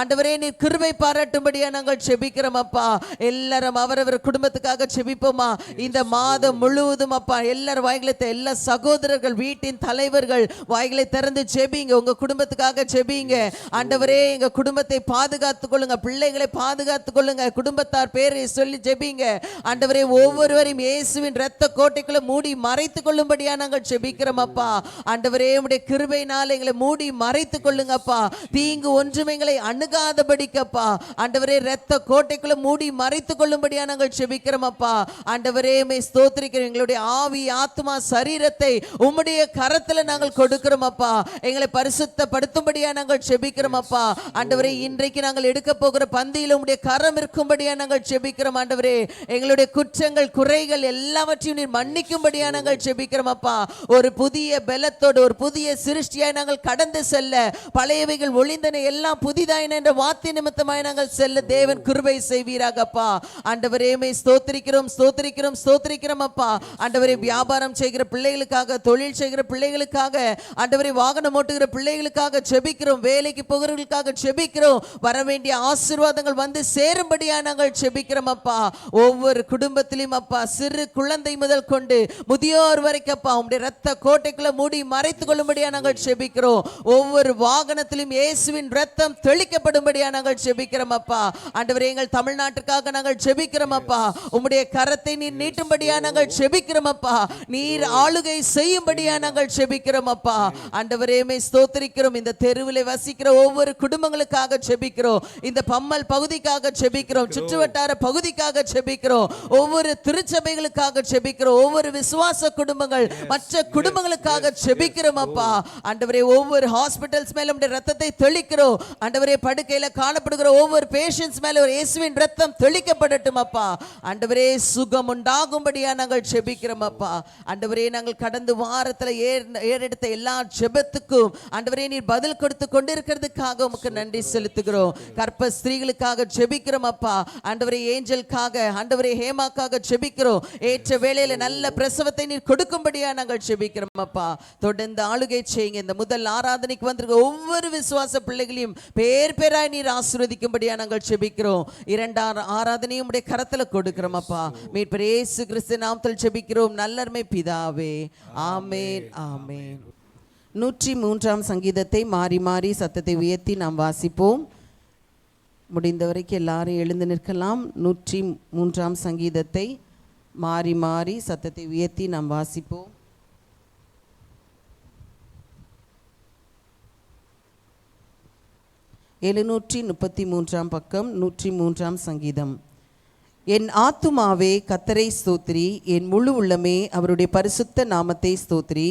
ஆண்டவரே நீர் கிருபை பாராட்டும்படியா நாங்கள் ஜெபிக்கிறோம் அப்பா. எல்லாரும் அவரவர் குடும்பத்துக்காக ஜெபிப்போமா. இந்த மாதம் முழுவதும் அப்பா எல்லாரும் வாய்களை எல்லா சகோதரர்கள் வீட்டின் தலைவர்கள் வாய்களை திறந்து ஜெபிங்க. உங்க குடும்பத்துக்காக ஜெபிங்க. ஆண்டவரே, எங்க குடும்பத்தை பாதுகாத்துக் கொள்ளுங்க, பிள்ளைகளை பாதுகாத்துக் கொள்ளுங்க, குடும்பத்தார் பேரை சொல்லி ஜெபிங்க. ஆண்டவரே, ஒவ்வொருவரையும் இயேசுவின் இரத்த கோட்டைக்குள்ள மூடி மறைத்துக் கொள்ளும்படியா நாங்கள் ஜெபிக்கிறோம் அப்பா. ஆண்டவரே, உம்முடைய கிருபையினால் எங்களை மூடி மறைத்துக் கொள்ளுங்கப்பா. தீங்கு ஒன்றும் எங்களை அணுகாதபடிக்கப்பா ஆண்டவரே இரத்த கோட்டைக்குள்ள மூடி மறைத்துக் கொள்ளும்படியா நாங்கள் ஜெபிக்கிறோம் அப்பா. ஆண்டவரே, மே ஸ்தோத்திரிக்கிறோம். எங்களுடைய ஆவி ஆத்மா சரீரத்தை உம்முடைய கரத்துல நாங்கள் கொடுக்கிறோம் அப்பா. எங்களை பரிசுத்தப்படுத்தும்படியா நாங்கள் ஜெபிக்கிறோம் அப்பா. ஆண்டவரே, இன்றைக்கு நாங்கள் எடுக்க போகிற பந்தியில் உம்முடைய கரம் இருக்கும்படியா நாங்கள் ஜெபிக்கிறோம் ஆண்டவரே. எங்களுடைய குற்றங்கள் குறைகள் எல்லாவற்றையும் நீர் மன்னிக்கும்படியா நாங்கள் ஜெபிக்கிறோம் அப்பா. ஒரு புதிய பலத்தோடு ஒரு புதிய சிருஷ்டியாய் நாங்கள் கடந்து செல்ல, பழையவைகள் ஒளிந்தன எல்லாம் புதிதாயின என்ற வார்த்தை நிமித்தமாய் நாங்கள் செல்ல தேவன் கிருபை செய்வீராகப்பா. ஆண்டவரே, மே ஸ்தோத்திரிக்கிறோம் ஸ்தோத்திரிக்கிறோம் ஸ்தோத்திரிக்கிறோம் அப்பா. ஆண்டவரே, வியாபாரம் செய்கிற பிள்ளைகளுக்காக, தொழில் செய்கிற பிள்ளைகளுக்காக, ஆண்டவரே வாகனம் ஓட்டுகிற பிள்ளைகளுக்காக ஜெபிக்கிறோம். வேலைக்கு போகிறவர்களுக்காக ஜெபிக்கிறோம். வர வேண்டிய ஆசீர்வாதங்கள் வந்து சேரும்படியா நாங்கள் ஜெபிக்கிறோம் அப்பா. ஒவ்வொரு குடும்பத்திலும் அப்பா, சிறு குழந்தை முதல் கொண்டு முதியோர் வரைக்கும் அப்பா உம்முடைய இரத்த கோட்டைக்குள்ள மூடி மறைத்துக் கொள்ளும்படியா நாங்கள் ஜெபிக்கிறோம். ஒவ்வொரு வாகனத்திலும் இயேசுவின் இரத்தம் தெளிக்கப்படும்படியா நாங்கள் ஜெபிக்கிறோம் அப்பா. ஆண்டவரே, எங்கள் தமிழ்நாட்டுக்காக நாங்கள் ஜெபிக்கிறோம் அப்பா. உம்முடைய கரத்தை நீர் நீட்டும்படியா நாங்கள் ஜெபிக்கிறோம் அப்பா. நீர் ஆளுகை செய்யும்படியா நாங்கள் ஜெபிக்கிறோம் அப்பா. ஆண்டவரே, மே ஸ்தோத்திரிக்கிறோம். இந்த தெருவில் வசிக்கிற ஒவ்வொரு குடும்பங்களுக்காக ஜெபிக்கிறோம். இந்த பம்மல் பகுதிக்காக ஜெபிக்கிறோம். சுற்றுவட்டார பகுதிக்காக ஜெபிக்கிறோம். ஒவ்வொரு திருச்சபைகளுக்காக ஜெபிக்கிறோம். ஒவ்வொரு விசுவாச குடும்பங்கள் மற்ற குடும்பங்களுக்காக ஜெபிக்கிறோம் அப்பா. ஆண்டவரே, ஒவ்வொரு ஹாஸ்பிட்டல்ஸ் மேல உம்முடைய இரத்தத்தை தெளிக்கிறோம். ஆண்டவரே, படுக்கையில காணப்படுகிற ஒவ்வொரு பேஷண்ட்ஸ் மேல ஒரு இயேசுவின் இரத்தம் தெளிக்கப்படட்டும் அப்பா. ஆண்டவரே, சுகம் உண்டாகும்படியா நாங்கள் ஜெபிக்கிறோம் அப்பா. ஆண்டவரே, நாங்கள் கடந்த வாரத்துல ஏறெடுத்த எல்லா ஜெபத்துக்கும் ஆண்டவரே நீர் பதில் கொடுத்து கொண்டிருக்கிறதுக்காக உமக்கு நன்றி செலுத்துகிறோம். கர்ப்ப ஸ்திரீகளுக்காக ஜெபிக்கிறோம் அப்பா. ஆண்டவரே, ஏஞ்சலுக்காக, ஆண்டவரே ஹேமாக்காக ஜெபிக்கிறோம். ஏற்ற வேளையில நல்ல பிரசவத்தை நீர் கொடுக்கும்படியா நாங்கள் ஜெபிக்கிறோம் அப்பா. தொடர்ந்து ஆளுகை செய்யுங்க. இந்த முதல் ஆராதனைக்கு வந்திருக்க ஒவ்வொரு விசுவாச பிள்ளைகளையும் பேர் பேராய் நீர் ஆசீர்வதிக்கும்படியா நாங்கள் ஜெபிக்கிறோம். இரண்டாம் ஆராதனையும் உடைய கரத்துல கொடுக்கிறோம் அப்பா. மீட்பர் இயேசு கிறிஸ்து நாமத்தில் ஜெபிக்கிறோம் நல்லருமை பிதாவே. ஆமென் ஆமென். 103ஆம் சங்கீதத்தை மாறி மாறி சத்தத்தை உயர்த்தி நாம் வாசிப்போம். முடிந்த வரைக்கும் எல்லாரும் எழுந்து நிற்கலாம். 103ஆம் சங்கீதத்தை மாறி மாறி சத்தத்தை உயர்த்தி நாம் வாசிப்போம். எழுநூற்றி பக்கம் 103ஆம் சங்கீதம். என் ஆத்துமாவே கர்த்தரை ஸ்தோத்திரி, என் முழு உள்ளமே அவருடைய பரிசுத்த நாமத்தை ஸ்தோத்திரி.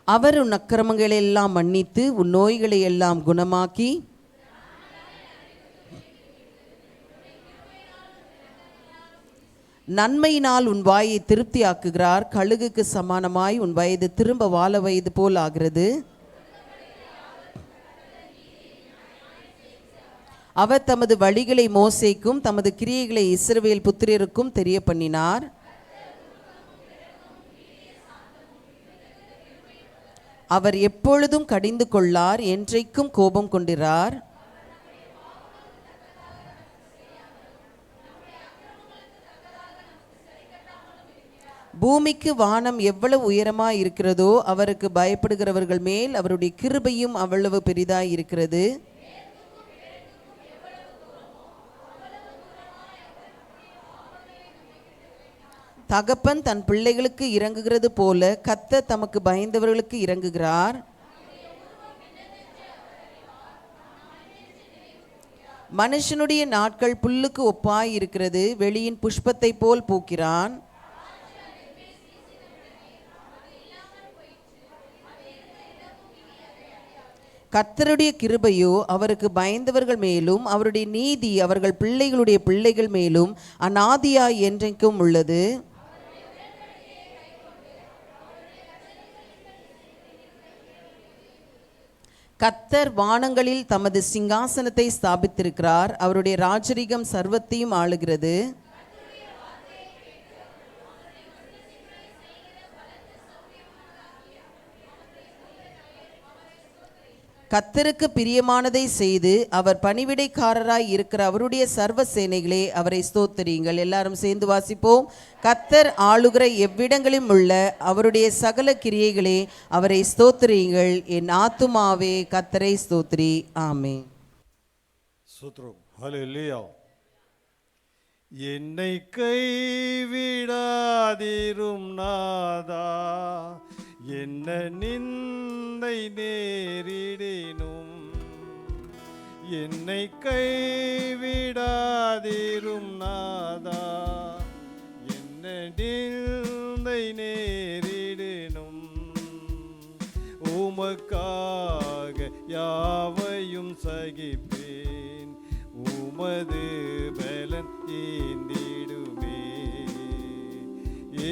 அவர் உன் அக்கிரமங்களை எல்லாம் மன்னித்து உன் நோய்களை எல்லாம் குணமாக்கி நன்மையினால் உன் வாயை திருப்தியாக்குகிறார். கழுகுக்கு சமானமாய் உன் வயது திரும்ப வாழ வயது போல் ஆகிறது. அவர் தமது வழிகளை மோசேக்கும் தமது கிரியைகளை இஸ்ரவேல் புத்திரருக்கும் தெரிய பண்ணினார். அவர் எப்பொழுதும் கடிந்து கொள்ளார், என்றைக்கும் கோபம் கொண்டிரார். பூமிக்கு வானம் எவ்வளவு உயரமாய் இருக்கிறதோ அவருக்கு பயப்படுகிறவர்கள் மேல் அவருடைய கிருபையும் அவ்வளவு பெரிதாய் இருக்கிறது. தகப்பன் தன் பிள்ளைகளுக்கு இறங்குகிறது போல கர்த்தர் தமக்கு பயந்தவர்களுக்கு இறங்குகிறார். மனுஷனுடைய நாட்கள் புல்லுக்கு ஒப்பாய் இருக்கிறது, வெளியின் புஷ்பத்தை போல் பூக்கிறான். கர்த்தருடைய கிருபையோ அவருக்கு பயந்தவர்கள் மேலும் அவருடைய நீதி அவர்கள் பிள்ளைகளுடைய பிள்ளைகள் மேலும் அநாதியாய் என்றைக்கும் உள்ளது. கர்த்தர் வானங்களில் தமது சிங்காசனத்தை ஸ்தாபித்திருக்கிறார், அவருடைய ராஜரிகம் சர்வத்தையும் ஆளுகிறது. கர்த்தருக்கு பிரியமானதை செய்து அவர் பணிவிடைக்காரராய் இருக்கிற அவருடைய சர்வ சேனைகளே அவரை ஸ்தோத்திரியுங்கள். எல்லாரும் சேர்ந்து வாசிப்போம். கர்த்தர் ஆளுகிற எவ்விடங்களிலும் உள்ள அவருடைய சகல கிரியைகளே அவரை ஸ்தோத்திரியுங்கள். என் ஆத்துமாவே கர்த்தரை ஸ்தோத்திரி. ஆமென். ஸ்தோத்திரம். ஹல்லேலூயா. என்னை கைவிடாதிரும் நாதா, என்ன நிந்தை நேரிடினும் என்னை கைவிடாதிரும் நாதா, என்ன நிந்தை நேரிடினும் உமக்காக யாவையும் சகிப்பேன், உமது பலன் ஏந்திடுமே.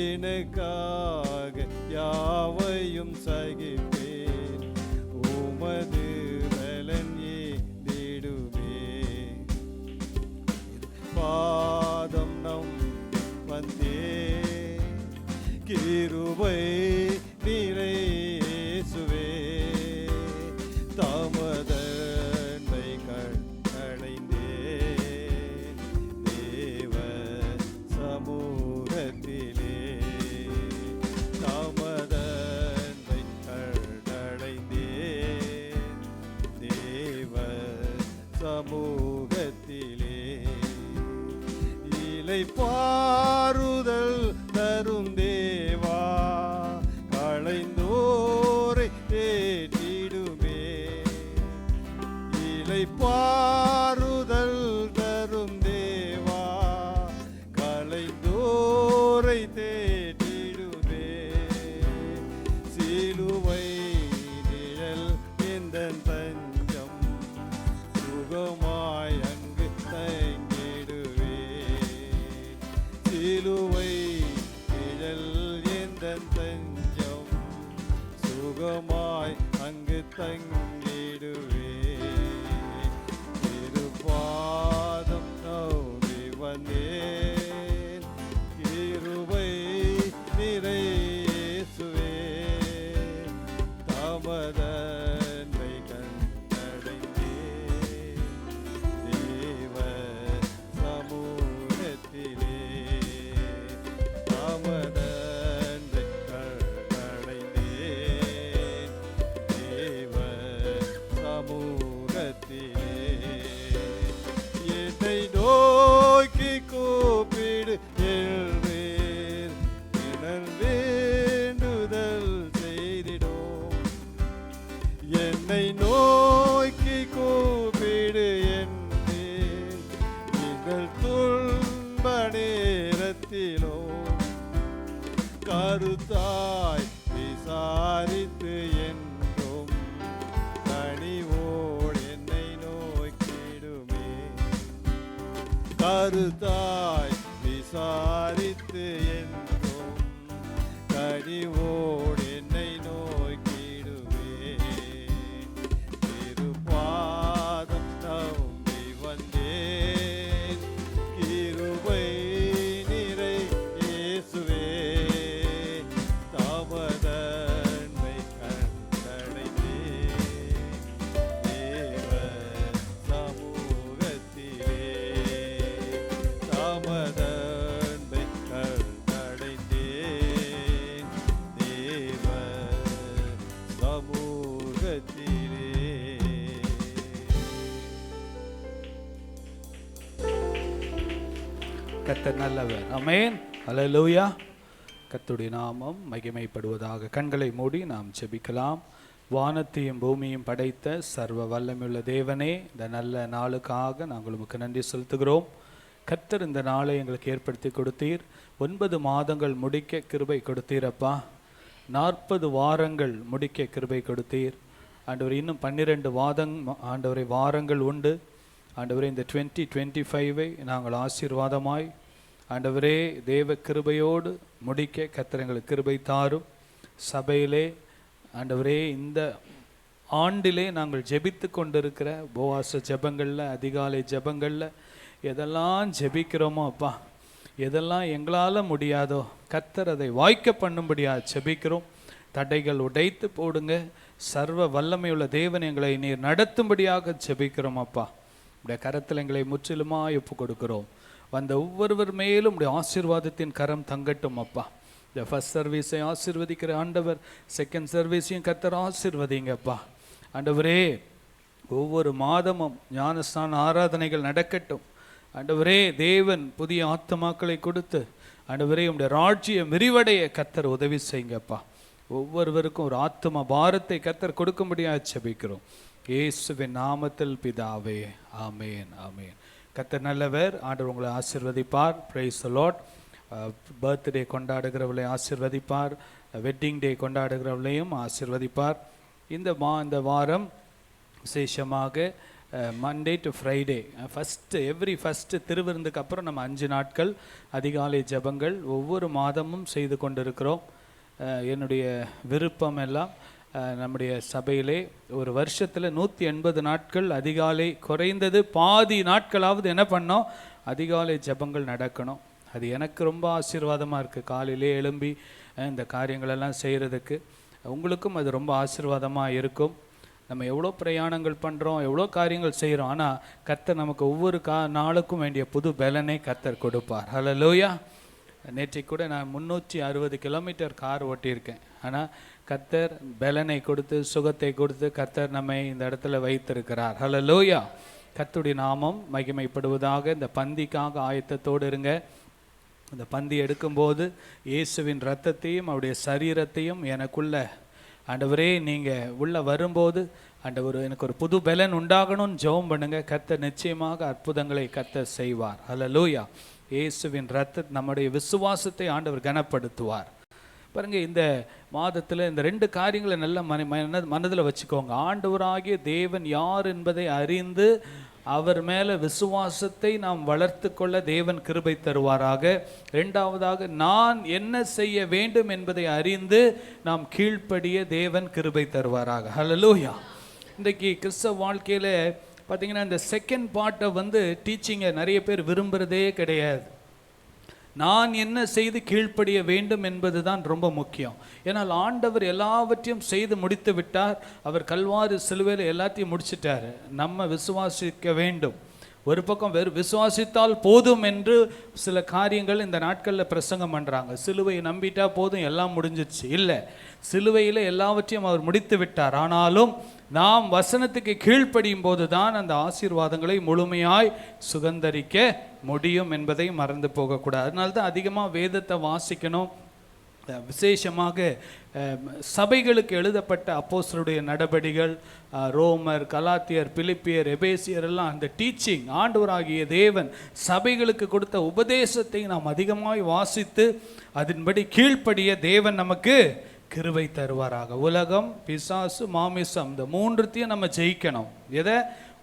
எனக்காக யாவையும் சகிப்பேன், உமது பலன் ஏந்திடுமே. பாதம் நம் வந்தே கிருபை நிறையேசுவே, தாமதன்மை கடைந்தேன் தேவ சமூகத்திலே, தாமதன்மை கடைந்தேன் தேவ சமூகத்திலே. இலை பாறுதல் தரும் தேவா, களைந்தோரை தேற்றிடுமே. இலை பாறுதல் தரும் தேவா, களைந்தோரை தேற்றிடுமே. சிலுவை நிழல் எந்தன் தஞ்சம், சுகமாய் அங்கு தங்கிடுவே. சிலுவை நிழல் எந்தன் தஞ்சம், சுகமாய் அங்கு தங்கிடுவே. திருப்பாதம் நம்பி வந்தேன், கிருபை நிறையேசுவே, தாமதன்மை கண்டடைந்தேன் தேவ சமூகத்திலே. தாமதன்மை கண்டடைந்தேன் தேவ சமூகத்திலே. என்னை நோக்கி கூப்பிடு என்றேன், என் வேண்டுதல் செய்திடும். என்னை நோக்கி கூப்பிடு என்றேன், நீங்கள் துன்ப நேரத்திலோ கருத்தாய் விசாரித்து என்றும் கனிவோடு என்னை நோக்கிடுமே. கருத்தாய் விசாரித்து என்றும் கனிவோடு என்னை நோக்கிடுவே. திருப்பாதம் நம்பி வந்தேன், கிருபை நிறை இயேசுவே, தாமதன்மை கண்டடைந்தேன் தேவ சமூகத்திலே. தாமதன்மை கண்டடைந்தேன் தேவ சமூகத்திலே. கர்த்தர் நல்லவர். ஆமென். அல்லேலூயா. கர்த்தருடைய நாமம் மகிமைப்படுவதாக. கண்களை மூடி நாம் ஜெபிக்கலாம். வானத்தையும் பூமியும் படைத்த சர்வ வல்லமையுள்ள தேவனே, இந்த நல்ல நாளுக்காக நாங்கள் உமக்கு நன்றி செலுத்துகிறோம். கர்த்தர் இந்த நாளை எங்களுக்கு ஏற்படுத்தி கொடுத்தீர். 9 மாதங்கள் முடிக்க கிருபை கொடுத்தீரப்பா. 40 வாரங்கள் முடிக்க கிருபை கொடுத்தீர் ஆண்டவரே. இன்னும் 12 ஆண்டவரை வாரங்கள் உண்டு ஆண்டவரே. இந்த 2025 நாங்கள் ஆசீர்வாதமாய் ஆண்டவரே தேவ கிருபையோடு முடிக்க கர்த்தர் எங்களுக்கு கிருபை தாரும். சபையிலே ஆண்டவரே இந்த ஆண்டிலே நாங்கள் ஜெபித்து கொண்டிருக்கிற உபவாச ஜெபங்களில், அதிகாலை ஜெபங்களில் எதெல்லாம் ஜெபிக்கிறோமோ அப்பா, எதெல்லாம் எங்களால் முடியாதோ கர்த்தர் அதை வாய்க்க பண்ணும்படியாக ஜெபிக்கிறோம். தடைகள் உடைத்து போடுங்க. சர்வ வல்லமையுள்ள தேவன் எங்களை நீர் நடத்தும்படியாக ஜெபிக்கிறோம் அப்பா. உடைய கரத்தில் எங்களை முற்றிலுமாய் ஒப்பு கொடுக்கிறோம். வந்த ஒவ்வொருவர் மேலும் உடைய ஆசீர்வாதத்தின் கரம் தங்கட்டும் அப்பா. இந்த ஃபர்ஸ்ட் சர்வீஸை ஆசீர்வதிக்கிற ஆண்டவர், செகண்ட் சர்வீஸையும் கர்த்தர் ஆசீர்வதிங்கப்பா. ஆண்டவரே ஒவ்வொரு மாதமும் ஞானஸ்தான ஆராதனைகள் நடக்கட்டும் ஆண்டவரே. தேவன் புதிய ஆத்துமாக்களை கொடுத்து ஆண்டவரே உடைய ராஜ்யம் விரிவடைய கர்த்தர் உதவி செய்யுங்கப்பா. ஒவ்வொருவருக்கும் ஒரு ஆத்தும பாரத்தை கர்த்தர் கொடுக்கும்படியாக ஜெபிக்கிறோம். இயேசுவின் நாமத்தில் பிதாவே, ஆமேன், ஆமேன். கர்த்தர் நல்லவர். ஆண்டவர் உங்களை ஆசீர்வதிப்பார். Praise the Lord. பர்த்டே கொண்டாடுகிறவர்களை ஆசீர்வதிப்பார். வெட்டிங் டே கொண்டாடுகிறவர்களையும் ஆசீர்வதிப்பார். இந்த வாரம் விசேஷமாக Monday to Friday every first திருவிருந்துக்கு அப்புறம் நம்ம 5 நாட்கள் அதிகாலை ஜெபங்கள் ஒவ்வொரு மாதமும் செய்து கொண்டிருக்கிறோம். என்னுடைய விருப்பம் எல்லாம் நம்முடைய சபையிலே ஒரு வருஷத்தில் 180 நாட்கள் அதிகாலை, குறைந்தது பாதி நாட்களாவது என்ன பண்ணோம், அதிகாலை ஜெபங்கள் நடக்கணும். அது எனக்கு ரொம்ப ஆசீர்வாதமாக இருக்குது. காலையிலே எழும்பி இந்த காரியங்களெல்லாம் செய்கிறதுக்கு உங்களுக்கும் அது ரொம்ப ஆசீர்வாதமாக இருக்கும். நம்ம எவ்வளோ பிரயாணங்கள் பண்ணுறோம், எவ்வளோ காரியங்கள் செய்கிறோம், ஆனால் கர்த்தர் நமக்கு ஒவ்வொரு நாளுக்கும் வேண்டிய புது பலனை கர்த்தர் கொடுப்பார். ஹல்லேலூயா. நேற்றைக்கு கூட நான் 360 கிலோமீட்டர் கார் ஓட்டியிருக்கேன். ஆனால் கர்த்தர் பலனை கொடுத்து சுகத்தை கொடுத்து கர்த்தர் நம்மை இந்த இடத்துல வைத்திருக்கிறார். ஹல்லேலூயா. கர்த்தருடைய நாமம் மகிமைப்படுவதாக. இந்த பந்திக்காக ஆயத்தத்தோடு இருங்க. இந்த பந்தி எடுக்கும்போது இயேசுவின் இரத்தத்தையும் அவருடைய சரீரத்தையும் எனக்குள்ள ஆண்டவரே நீங்கள் உள்ளே வரும்போது ஆண்டவர் எனக்கு ஒரு புது பலன் உண்டாகணும்னு ஜெபம் பண்ணுங்க. கர்த்தர் நிச்சயமாக அற்புதங்களை கர்த்தர் செய்வார். ஹல்லேலூயா. இயேசுவின் இரத்தம் நம்முடைய விசுவாசத்தை ஆண்டவர் கனப்படுத்துவார். பாருங்க, இந்த மாதத்தில் இந்த 2 காரியங்களை நல்ல மனதில் வச்சுக்கோங்க. ஆண்டவராகிய தேவன் யார் என்பதை அறிந்து அவர் மேலே விசுவாசத்தை நாம் வளர்த்து கொள்ள தேவன் கிருபை தருவாராக. 2வதாக நான் என்ன செய்ய வேண்டும் என்பதை அறிந்து நாம் கீழ்ப்படிய தேவன் கிருபை தருவாராக. ஹல்லேலூயா. இன்றைக்கி கிறிஸ்தவ வாழ்க்கையில் பார்த்தீங்கன்னா இந்த செகண்ட் பார்ட்டை டீச்சிங்கை நிறைய பேர் விரும்புகிறதே கிடையாது. நான் என்ன செய்து கீழ்ப்படிய வேண்டும் என்பது தான் ரொம்ப முக்கியம். ஏன்னால் ஆண்டவர் எல்லாவற்றையும் செய்து முடித்து விட்டார். அவர் கல்வாரி சிலுவையில் எல்லாத்தையும் முடிச்சிட்டார். நம்ம விசுவாசிக்க வேண்டும். ஒரு பக்கம் விசுவாசித்தால் போதும் என்று சில காரியங்கள் இந்த நாட்களில் பிரசங்கம் பண்ணுறாங்க. சிலுவையை நம்பிட்டா போதும், எல்லாம் முடிஞ்சிச்சு. இல்லை, சிலுவையில் எல்லாவற்றையும் அவர் முடித்து விட்டார். ஆனாலும் நாம் வசனத்துக்கு கீழ்ப்படியும் போது தான் அந்த ஆசீர்வாதங்களை முழுமையாய் சுகந்தரிக்க முடியும் என்பதை மறந்து போகக்கூடாது. அதனால தான் அதிகமாக வேதத்தை வாசிக்கணும். விசேஷமாக சபைகளுக்கு எழுதப்பட்ட அப்போஸ்தலருடைய நடபடிகள், ரோமர், கலாத்தியர், பிலிப்பியர், எபேசியர் எல்லாம் அந்த டீச்சிங், ஆண்டவராகிய தேவன் சபைகளுக்கு கொடுத்த உபதேசத்தை நாம் அதிகமாய் வாசித்து அதன்படி கீழ்ப்படிய தேவன் நமக்கு கிருபை தருவாராக. உலகம், பிசாசு, மாமிசம், இந்த 3த்தையும் நம்ம ஜெயிக்கணும். எதை?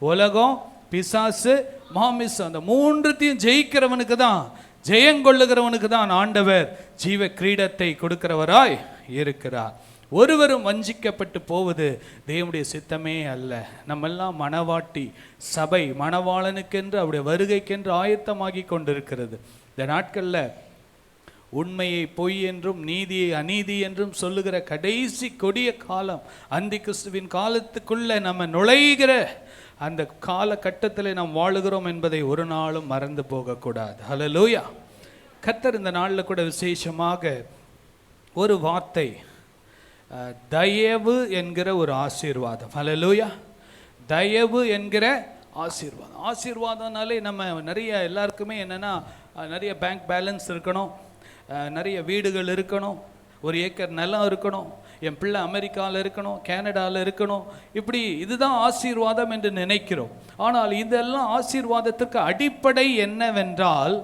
உலகம், பிசாசு, மாமிசம், அந்த 3த்தையும் ஜெயிக்கிறவனுக்கு தான், ஜெயங்கொள்ளுகிறவனுக்கு தான் ஆண்டவர் ஜீவ கிரீடத்தை கொடுக்கிறவராய் இருக்கிறார். ஒருவரும் வஞ்சிக்கப்பட்டு போவது தேவனுடைய சித்தமே அல்ல. நம்மெல்லாம் மணவாட்டி சபை மணவாளனுக்கென்று அவருடைய வருகைக்கென்று ஆயத்தமாகி கொண்டிருக்கிறது. இந்த நாட்களில் உண்மையை பொய் என்றும் நீதியை அநீதி என்றும் சொல்லுகிற கடைசி கொடிய காலம், அந்தி கிறிஸ்துவின் காலத்துக்குள்ள நம்ம நுழைகிற அந்த காலகட்டத்தில் நாம் வாழுகிறோம் என்பதை ஒரு நாளும் மறந்து போகக்கூடாது. ஹல்லேலூயா. கர்த்தர் இந்த நாளில் கூட விசேஷமாக ஒரு வார்த்தை, தயவு என்கிற ஒரு ஆசீர்வாதம். ஹல்லேலூயா. தயவு என்கிற ஆசீர்வாதம். ஆசீர்வாதம்னாலே நம்ம நிறைய எல்லாருக்குமே என்னென்னா நிறைய பேங்க் பேலன்ஸ் இருக்கணும், நிறைய வீடுகள் இருக்கணும், 1 ஏக்கர் நிலம் இருக்கணும், என் பிள்ளை அமெரிக்காவில் இருக்கணும், கனடாவில் இருக்கணும், இப்படி இதுதான் ஆசீர்வாதம் என்று நினைக்கிறோம். ஆனால் இதெல்லாம் ஆசீர்வாதத்திற்கு அடிப்படை என்னவென்றால்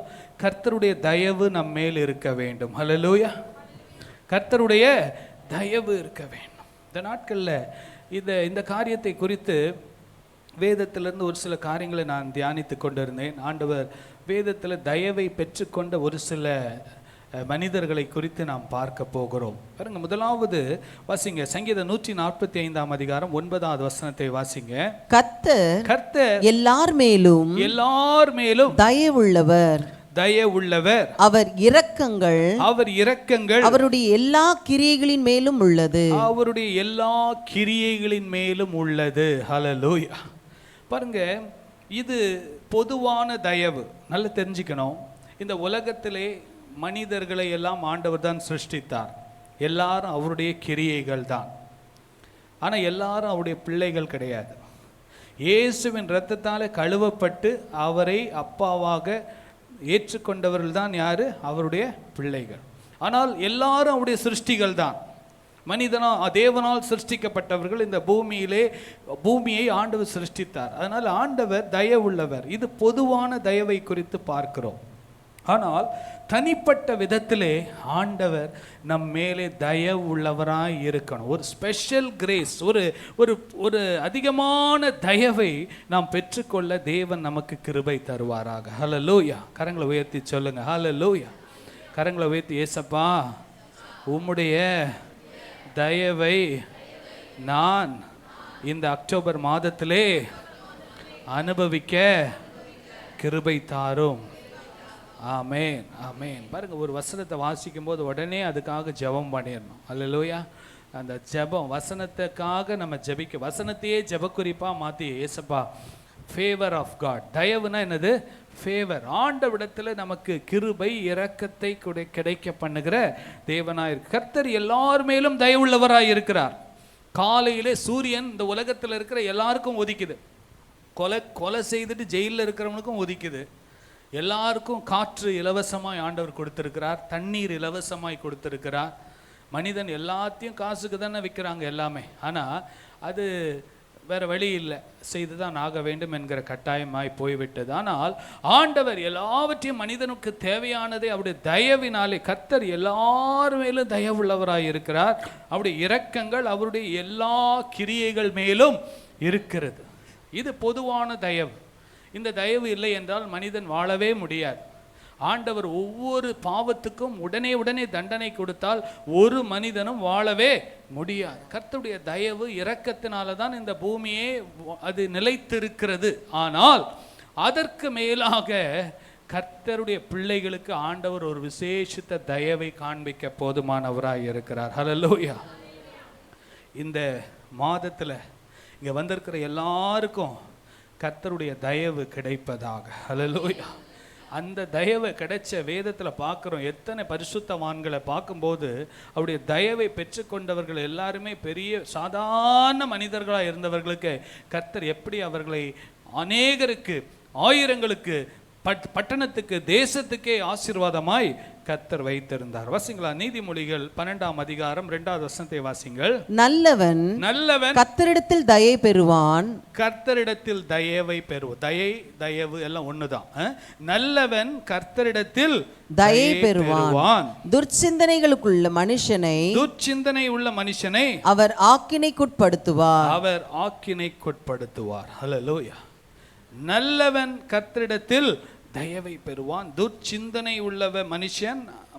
கர்த்தருடைய தயவு நம் மேல் இருக்க வேண்டும். ஹல்லேலூயா. கர்த்தருடைய தயவு இருக்க வேண்டும். இந்த நாட்களில் இந்த காரியத்தை குறித்து வேதத்திலிருந்து ஒரு சில காரியங்களை நான் தியானித்து கொண்டிருந்தேன். ஆண்டவர் வேதத்தில் தயவை பெற்றுக்கொண்ட ஒரு சில மனிதர்களை குறித்து நாம் பார்க்க போகிறோம். பாருங்க, முதலாவது வாசிங்க சங்கீதம் 145 அதிகாரம் 9வது வசனத்தை வாசிங்க. கர்த்தர் எல்லார் மேலும் தயவுள்ளவர், அவர் இரக்கங்கள் அவருடைய எல்லா கிரியைகளின் மேலும் உள்ளது. ஹல்லேலூயா. பாருங்க, இது பொதுவான தயவு. நல்லா தெரிஞ்சுக்கணும், இந்த உலகத்திலே மனிதர்களை எல்லாம் ஆண்டவர் தான் சிருஷ்டித்தார். எல்லாரும் அவருடைய கிரியைகள் தான். ஆனால் எல்லாரும் அவருடைய பிள்ளைகள் கிடையாது. இயேசுவின் இரத்தத்தால் கழுவப்பட்டு அவரை அப்பாவாக ஏற்றுக்கொண்டவர்கள் தான் யாரு? அவருடைய பிள்ளைகள். ஆனால் எல்லாரும் அவருடைய சிருஷ்டிகள் தான். தேவனால் சிருஷ்டிக்கப்பட்டவர்கள். இந்த பூமியை ஆண்டவர் சிருஷ்டித்தார். அதனால் ஆண்டவர் தயவுள்ளவர். இது பொதுவான தயவை குறித்து பார்க்கிறோம். ஆனால் தனிப்பட்ட விதத்திலே ஆண்டவர் நம் மேலே தயவு உள்ளவராய் இருக்கணும். ஒரு ஸ்பெஷல் கிரேஸ், ஒரு அதிகமான தயவை நாம் பெற்றுக்கொள்ள தேவன் நமக்கு கிருபை தருவாராக. ஹல்லேலூயா. கரங்களை உயர்த்தி சொல்லுங்க, ஹல்லேலூயா. கரங்களை உயர்த்தி, ஏசப்பா உம்முடைய தயவை நான் இந்த அக்டோபர் மாதத்திலே அனுபவிக்க கிருபை தாரும். ஆமேன், ஆமேன். பாருங்க, ஒரு வசனத்தை வாசிக்கும் போது உடனே அதுக்காக ஜெபம் பண்ணிடணும். அல்லேலூயா. அந்த ஜெபம், வசனத்துக்காக நம்ம ஜெபிக்க, வசனத்தையே ஜெபக்குறிப்பாக மாற்றி, ஏசப்பா ஃபேவர் ஆஃப் காட். தயவுனா என்னது? ஃபேவர். ஆண்டவிடத்தில் நமக்கு கிருபை இரக்கத்தை கிடைக்க பண்ணுகிற தேவனாய் கர்த்தர் எல்லார் மேலும் தயவுள்ளவராய் இருக்கிறார். காலையிலே சூரியன் இந்த உலகத்தில் இருக்கிற எல்லாருக்கும் ஒதிக்குது. கொலை செய்துட்டு ஜெயிலில் இருக்கிறவனுக்கும் ஒதிக்குது. எல்லாருக்கும் காற்று இலவசமாய் ஆண்டவர் கொடுத்திருக்கிறார். தண்ணீர் இலவசமாய் கொடுத்திருக்கிறார். மனிதன் எல்லாத்தையும் காசுக்கு தானே விற்கிறாங்க எல்லாமே. ஆனால் அது வேற வழி இல்லை, செய்துதான் ஆக வேண்டும் என்கிற கட்டாயமாய் போய்விட்டது. ஆனால் ஆண்டவர் எல்லாவற்றையும் மனிதனுக்கு தேவையானதை அவருடைய தயவினாலே, கர்த்தர் எல்லார் மேலும் தயவுள்ளவராய் இருக்கிறார். அவருடைய இரக்கங்கள் அவருடைய எல்லா கிரியைகள் மேலும் இருக்கிறது. இது பொதுவான தயவு. இந்த தயவு இல்லை என்றால் மனிதன் வாழவே முடியாது. ஆண்டவர் ஒவ்வொரு பாவத்துக்கும் உடனே தண்டனை கொடுத்தால் ஒரு மனிதனும் வாழவே முடியாது. கர்த்தருடைய தயவு இரக்கத்தினால தான் இந்த பூமியே அது நிலைத்திருக்கிறது. ஆனால் அதற்கு மேலாக கர்த்தருடைய பிள்ளைகளுக்கு ஆண்டவர் ஒரு விசேஷித்த தயவை காண்பிக்க போதுமானவராய் இருக்கிறார். ஹல்லேலூயா. இந்த மாதத்தில் இங்கே வந்திருக்கிற எல்லாருக்கும் கர்த்தருடைய தயவு கிடைப்பதாக. ஹல்லேலூயா. அந்த தயவை கிடைச்ச வேதத்தில் பார்க்குறோம். எத்தனை பரிசுத்தவான்களை பார்க்கும்போது அவருடைய தயவை பெற்றுக்கொண்டவர்கள் எல்லாருமே பெரிய சாதாரண மனிதர்களாக இருந்தவர்களுக்கு கர்த்தர் எப்படி அவர்களை அநேகருக்கு, ஆயிரங்களுக்கு, பட்டணத்துக்கு, தேசத்துக்கே ஆசீர்வாதமாய் கர்த்தர் வைத்திருந்தார். வாசிங்களா, நீதிமொழிகள் 12 அதிகாரம் 2வது வசனத்தை வாசிங்கள். நல்லவன் கர்த்தரிடத்தில் தயை பெறுவான். கர்த்தரிடத்தில் தயவை பெறுவான். தயவு எல்லாம் ஒண்ணுதான். நல்லவன் கர்த்தரிடத்தில் தயை பெறுவான். துர்ச்சிந்தனை உள்ள மனுஷனை அவர் ஆக்கினைக்குட்படுத்துவார். ஹல்லேலூயா. நல்லவன் கர்த்தரிடத்தில் தயவை பெறுவான். துர்ச்சிந்தனை உள்ளவ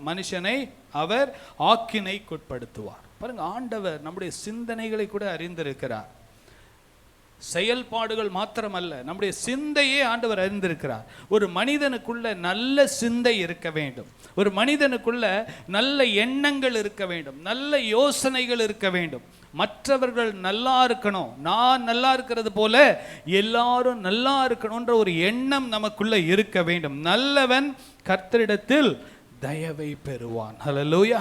மனுஷனை அவர் ஆக்கினைக்குட்படுத்துவார். பாருங்க, ஆண்டவர் நம்முடைய சிந்தனைகளை கூட அறிந்திருக்கிறார். செயல்பாடுகள் மாத்திரமல்ல, நம்முடைய சிந்தையே ஆண்டவர் அறிந்திருக்கிறார். ஒரு மனிதனுக்குள்ள நல்ல சிந்தை இருக்க வேண்டும். ஒரு மனிதனுக்குள்ள நல்ல எண்ணங்கள் இருக்க வேண்டும். நல்ல யோசனைகள் இருக்க வேண்டும். மற்றவர்கள் நல்லா இருக்கணும், நான் நல்லா இருக்கிறது போல எல்லாரும் நல்லா இருக்கணும்ன்ற ஒரு எண்ணம் நமக்குள்ள இருக்க வேண்டும். நல்லவன் கர்த்தரிடத்தில் தயவை பெறுவான். ஹல்லேலூயா.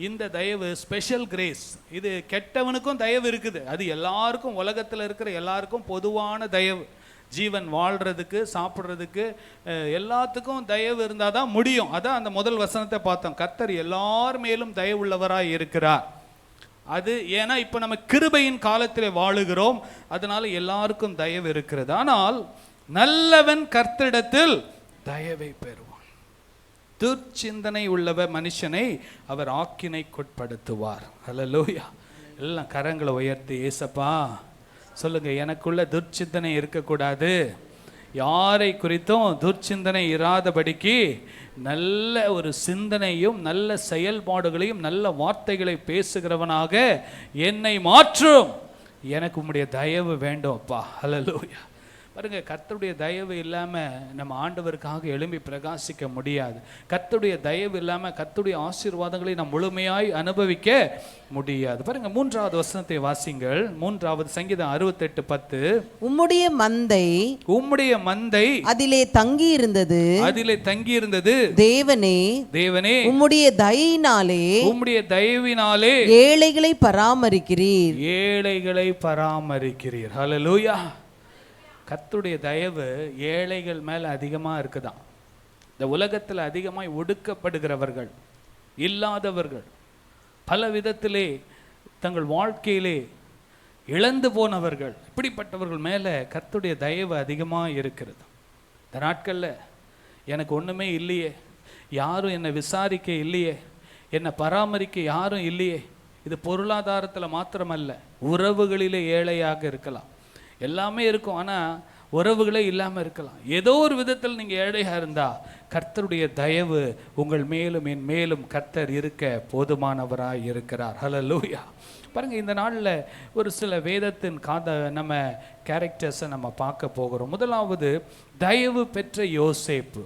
இந்த தயவு ஸ்பெஷல் கிரேஸ். இது கெட்டவனுக்கும் தயவு இருக்குது. அது எல்லாருக்கும், உலகத்தில் இருக்கிற எல்லாருக்கும் பொதுவான தயவு. ஜீவன் வாழ்கிறதுக்கு, சாப்பிட்றதுக்கு, எல்லாத்துக்கும் தயவு இருந்தால் தான் முடியும். அதான் அந்த முதல் வசனத்தை பார்த்தோம். கர்த்தர் எல்லார் மேலும் தயவுள்ளவராய் இருக்கிறார். அது ஏன்னா இப்போ நம்ம கிருபையின் காலத்தில் வாழுகிறோம், அதனால எல்லாருக்கும் தயவு இருக்கிறது. ஆனால் நல்லவன் கர்த்தரிடத்தில் தயவை பெறுவான். துர்ச்சிந்தனை உள்ளவ மனுஷனை அவர் ஆக்கினைக்குட்படுத்துவார். அல்லேலூயா. எல்லாம் கரங்களை உயர்த்தி ஏசப்பா சொல்லுங்க, எனக்குள்ள துர்ச்சிந்தனை இருக்கக்கூடாது, யாரை குறித்தும் துர்ச்சிந்தனை இராதபடிக்கு நல்ல ஒரு சிந்தனையும் நல்ல செயல்பாடுகளையும் நல்ல வார்த்தைகளை பேசுகிறவனாக என்னை மாற்றும். எனக்கு உம்முடைய தயவு வேண்டும் அப்பா. அல்லேலூயா. பாருங்க, கர்த்தருடைய தயவு இல்லாமல் நம்ம ஆண்டவருக்காக எழும்பி பிரகாசிக்க முடியாது. கர்த்தருடைய தயவு இல்லாமல் கர்த்தருடைய ஆசீர்வாதங்களை நாம் முழுமையாய் அனுபவிக்க முடியாது. பாருங்க, 3வது வசனத்தை வாசிங்கள். 3வது சங்கீதம் 68:10. உம்முடைய மந்தை அதிலே தங்கி இருந்தது தேவனே உம்முடைய தயவினாலே ஏழைகளை பராமரிக்கிறீர். ஹல்லேலூயா. கர்த்தருடைய தயவு ஏழைகள் மேலே அதிகமாக இருக்குதான். இந்த உலகத்தில் அதிகமாக ஒடுக்கப்படுகிறவர்கள், இல்லாதவர்கள், பல விதத்திலே தங்கள் வாழ்க்கையிலே இழந்து போனவர்கள், இப்படிப்பட்டவர்கள் மேலே கர்த்தருடைய தயவு அதிகமாக இருக்கிறது. இந்த நாட்களில் எனக்கு ஒன்றுமே இல்லையே, யாரும் என்னை விசாரிக்க இல்லையே, என்னை பராமரிக்க யாரும் இல்லையே. இது பொருளாதாரத்தில் மாத்திரமல்ல, உறவுகளிலே ஏழையாக இருக்கலாம். எல்லாமே இருக்கும், ஆனால் உறவுகளே இல்லாமல் இருக்கலாம். ஏதோ ஒரு விதத்தில் நீங்கள் ஏழையாக இருந்தால் கர்த்தருடைய தயவு உங்கள் மேலும் என் மேலும் கர்த்தர் இருக்க போதுமானவராய் இருக்கிறார். ஹல்லேலூயா. பாருங்கள், இந்த நாளில் ஒரு சில வேதத்தின் நம்ம கேரக்டர்ஸை நம்ம பார்க்க போகிறோம். முதலாவது தயவு பெற்ற யோசேப்பு.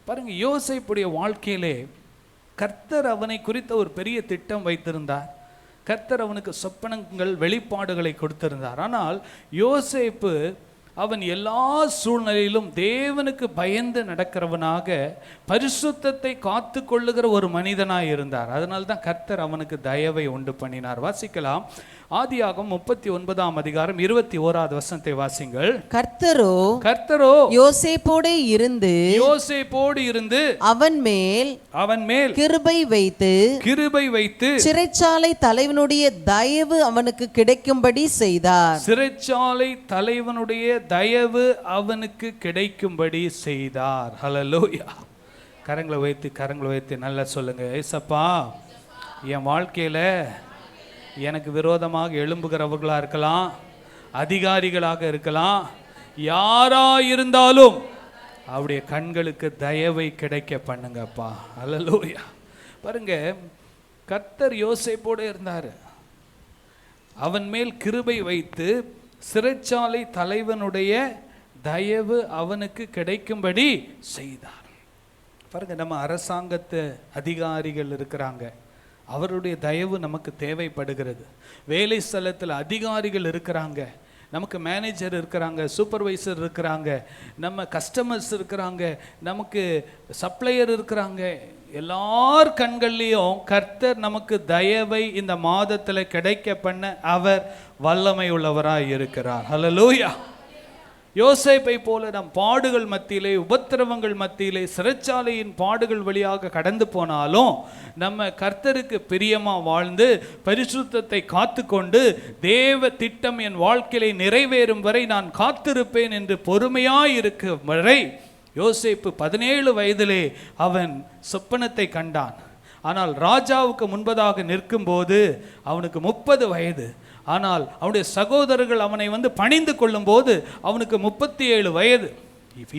பாருங்கள், யோசேப்புடைய வாழ்க்கையிலே கர்த்தர் அவனை குறித்த ஒரு பெரிய திட்டம் வைத்திருந்தார். கர்த்தர் அவனுக்கு சொப்பனங்கள், வெளிப்பாடுகளை கொடுத்திருந்தார். ஆனால் யோசேப்பு அவன் எல்லா சூழ்நிலையிலும் தேவனுக்கு பயந்து நடக்கிறவனாக, பரிசுத்தத்தை காத்து கொள்ளுகிற ஒரு மனிதனாய் இருந்தார். அதனால தான் கர்த்தர் அவனுக்கு தயவை உண்டு பண்ணினார். வாசிக்கலாம். ஆதியாகமம் 39ஆம் அதிகாரம் 21வது வசனத்தை வாசிங்கள். கர்த்தரோ யோசேப்போடு இருந்து அவன் மேல் கிருபை வைத்து சிறைச்சாலை தலைவனுடைய தயவு அவனுக்கு கிடைக்கும்படி செய்தார். ஹல்லேலூயா. கரங்களை வைத்து நல்லா சொல்லுங்க, ஏசப்பா என் வாழ்க்கையில எனக்கு விரோதமாக எழும்புகிறவர்களாக இருக்கலாம், அதிகாரிகளாக இருக்கலாம், யாரா இருந்தாலும் அவருடைய கண்களுக்கு தயவை கிடைக்க பண்ணுங்கப்பா. அல்லேலூயா. பாருங்க, கர்த்தர் யோசேப்போடு இருந்தார். அவன் மேல் கிருபை வைத்து சிறைச்சாலை தலைவனுடைய தயவு அவனுக்கு கிடைக்கும்படி செய்தார். பாருங்க, நம்ம அரசாங்கத்து அதிகாரிகள் இருக்கிறாங்க, அவருடைய தயவு நமக்கு தேவைப்படுகிறது. வேலை ஸ்தலத்தில் அதிகாரிகள் இருக்கிறாங்க, நமக்கு மேனேஜர் இருக்கிறாங்க, சூப்பர்வைசர் இருக்கிறாங்க, நம்ம கஸ்டமர்ஸ் இருக்கிறாங்க, நமக்கு சப்ளையர் இருக்கிறாங்க. எல்லார் கண்கள்லையும் கர்த்தர் நமக்கு தயவை இந்த மாதத்தில் கிடைக்க பண்ண அவர் வல்லமை உள்ளவராய் இருக்கிறார். ஹல்லேலூயா. யோசேப்பை போல நம் பாடுகள் மத்தியிலே, உபத்திரவங்கள் மத்தியிலே, சிறைச்சாலையின் பாடுகள் வழியாக கடந்து போனாலும் நம்ம கர்த்தருக்கு பிரியமா வாழ்ந்து பரிசுத்தத்தை காத்து கொண்டு தேவ திட்டம் என் வாழ்க்கையிலே நிறைவேறும் வரை நான் காத்திருப்பேன் என்று பொறுமையாய் இருக்கும் வரை, யோசேப்பு 17 வயதிலே அவன் சொப்பனத்தை கண்டான். ஆனால் ராஜாவுக்கு முன்பதாக நிற்கும் போது அவனுக்கு 30 வயது. ஆனால் அவனுடைய சகோதரர்கள் அவனை பணிந்து கொள்ளும் போது அவனுக்கு 37 வயது.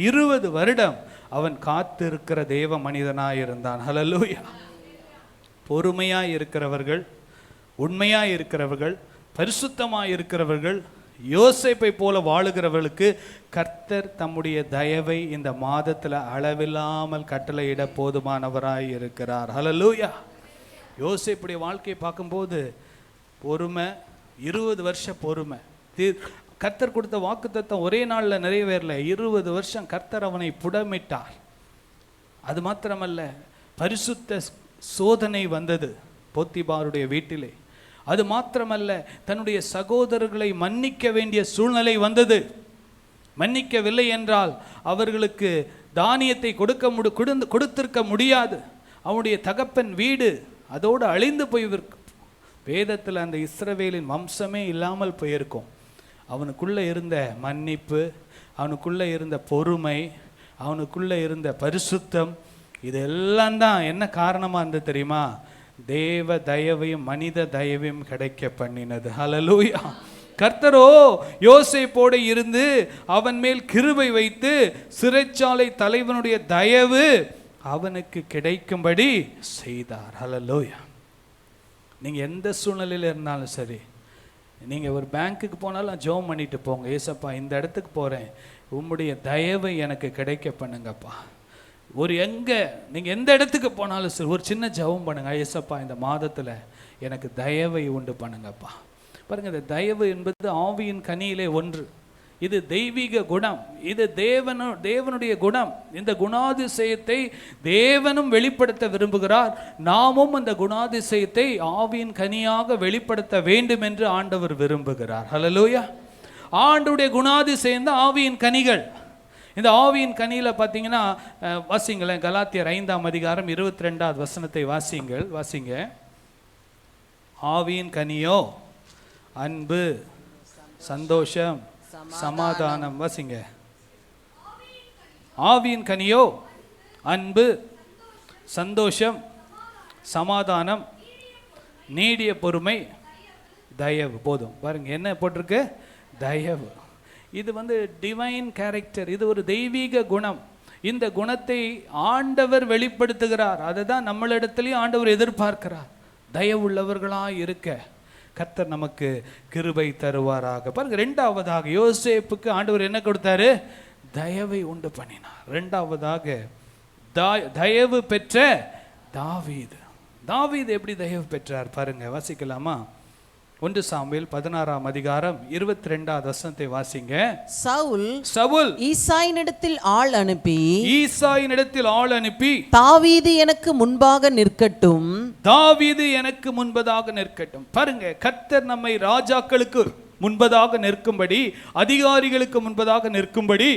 20 வருடம் அவன் காத்திருக்கிற தேவ மனிதனாய் இருந்தான். ஹல்லேலூயா. பொறுமையாய் இருக்கிறவர்கள், உண்மையாய் இருக்கிறவர்கள், பரிசுத்தமாய் இருக்கிறவர்கள், யோசேப்பை போல வாழுகிறவர்களுக்கு கர்த்தர் தம்முடைய தயவை இந்த மாதத்தில் அளவில்லாமல் கட்டளையிட போதுமானவராய் இருக்கிறார். ஹல்லேலூயா. யோசேப்புடைய வாழ்க்கையை பார்க்கும்போது பொறுமை, 20 வருஷ பொறுமை. கர்த்தர் கொடுத்த வாக்குத்தத்தம் ஒரே நாளில் நிறைவேறல, 20 வருஷம் கர்த்தர் அவனை புடமிட்டார். அது மாத்திரமல்ல, பரிசுத்த சோதனை வந்தது போத்திபாருடைய வீட்டிலே. அது மாத்திரமல்ல, தன்னுடைய சகோதரர்களை மன்னிக்க வேண்டிய சூழ்நிலை வந்தது. மன்னிக்கவில்லை என்றால் அவர்களுக்கு தானியத்தை கொடுத்திருக்க முடியாது. அவனுடைய தகப்பன் வீடு அதோடு அழிந்து போயிருக்கும். வேதத்தில் அந்த இஸ்ரவேலின் வம்சமே இல்லாமல் போயிருக்கும். அவனுக்குள்ளே இருந்த மன்னிப்பு, அவனுக்குள்ளே இருந்த பொறுமை, அவனுக்குள்ளே இருந்த பரிசுத்தம், இதெல்லாம் தான் என்ன காரணமாக இருந்தது தெரியுமா? தேவ தயவையும் மனித தயவையும் கிடைக்க பண்ணினது. ஹல்லேலூயா. கர்த்தரோ யோசேப்போடு இருந்து அவன் மேல் கிருபை வைத்து சிறைச்சாலை தலைவனுடைய தயவு அவனுக்கு கிடைக்கும்படி செய்தார். ஹல்லேலூயா. நீங்கள் எந்த சூழ்நிலையில் இருந்தாலும் சரி, நீங்கள் ஒரு பேங்க்குக்கு போனாலும் ஜெபம் பண்ணிட்டு போங்க. ஏசப்பா, இந்த இடத்துக்கு போகிறேன், உம்முடைய தயவை எனக்கு கிடைக்க பண்ணுங்கப்பா. நீங்கள் எந்த இடத்துக்கு போனாலும் சரி ஒரு சின்ன ஜெபம் பண்ணுங்க. ஏசப்பா, இந்த மாதத்தில் எனக்கு தயவை உண்டு பண்ணுங்கப்பா. பாருங்கள், இந்த தயவு என்பது ஆவியின் கனியிலே ஒன்று. இது தெய்வீக குணம், இது தேவனுடைய குணம். இந்த குணாதிசயத்தை தேவனும் வெளிப்படுத்த விரும்புகிறார். நாமும் அந்த குணாதிசயத்தை ஆவியின் கனியாக வெளிப்படுத்த வேண்டும் என்று ஆண்டவர் விரும்புகிறார். ஹல்லேலூயா. ஆண்டவருடைய குணாதிசயம் தான் ஆவியின் கனிகள். இந்த ஆவியின் கனியில் பார்த்தீங்கன்னா, வாசிங்களேன், கலாத்தியர் 5ஆம் அதிகாரம் 22வது வசனத்தை வாசிங்க. ஆவியின் கனியோ அன்பு, சந்தோஷம், சமாதானம். வாசிங்க. ஆவியின் கனியோ அன்பு, சந்தோஷம், சமாதானம், நீடிய பொறுமை, தயவு. போதும். பாருங்க என்ன போட்டிருக்கு? தயவு. இது டிவைன் கேரக்டர். இது ஒரு தெய்வீக குணம். இந்த குணத்தை ஆண்டவர் வெளிப்படுத்துகிறார். அதை தான் நம்மளிடத்திலேயும் ஆண்டவர் எதிர்பார்க்கிறார். தயவுள்ளவர்களாக இருக்க கர்த்தர் நமக்கு கிருபை தருவாராக. பாருங்க, ரெண்டாவதாக யோசேப்புக்கு ஆண்டவர் என்ன கொடுத்தாரு? தயவை உண்டு பண்ணினார். ரெண்டாவதாக தயவு பெற்ற தாவீது எப்படி தயவு பெற்றார் பாருங்க. வாசிக்கலாமா? 1 சாமுவேல் 16ஆம் அதிகாரம் 22வது வசனத்தை வாசிங்க. சவுல் ஈசாயினிடத்தில் ஆள் அனுப்பி தாவீது எனக்கு முன்பாக நிற்கட்டும். பாருங்க, கர்த்தர் நம்மை ராஜாக்களுக்கு முன்பதாக நிற்கும்படி, அதிகாரிகளுக்கு முன்பதாக நிற்கும்படி,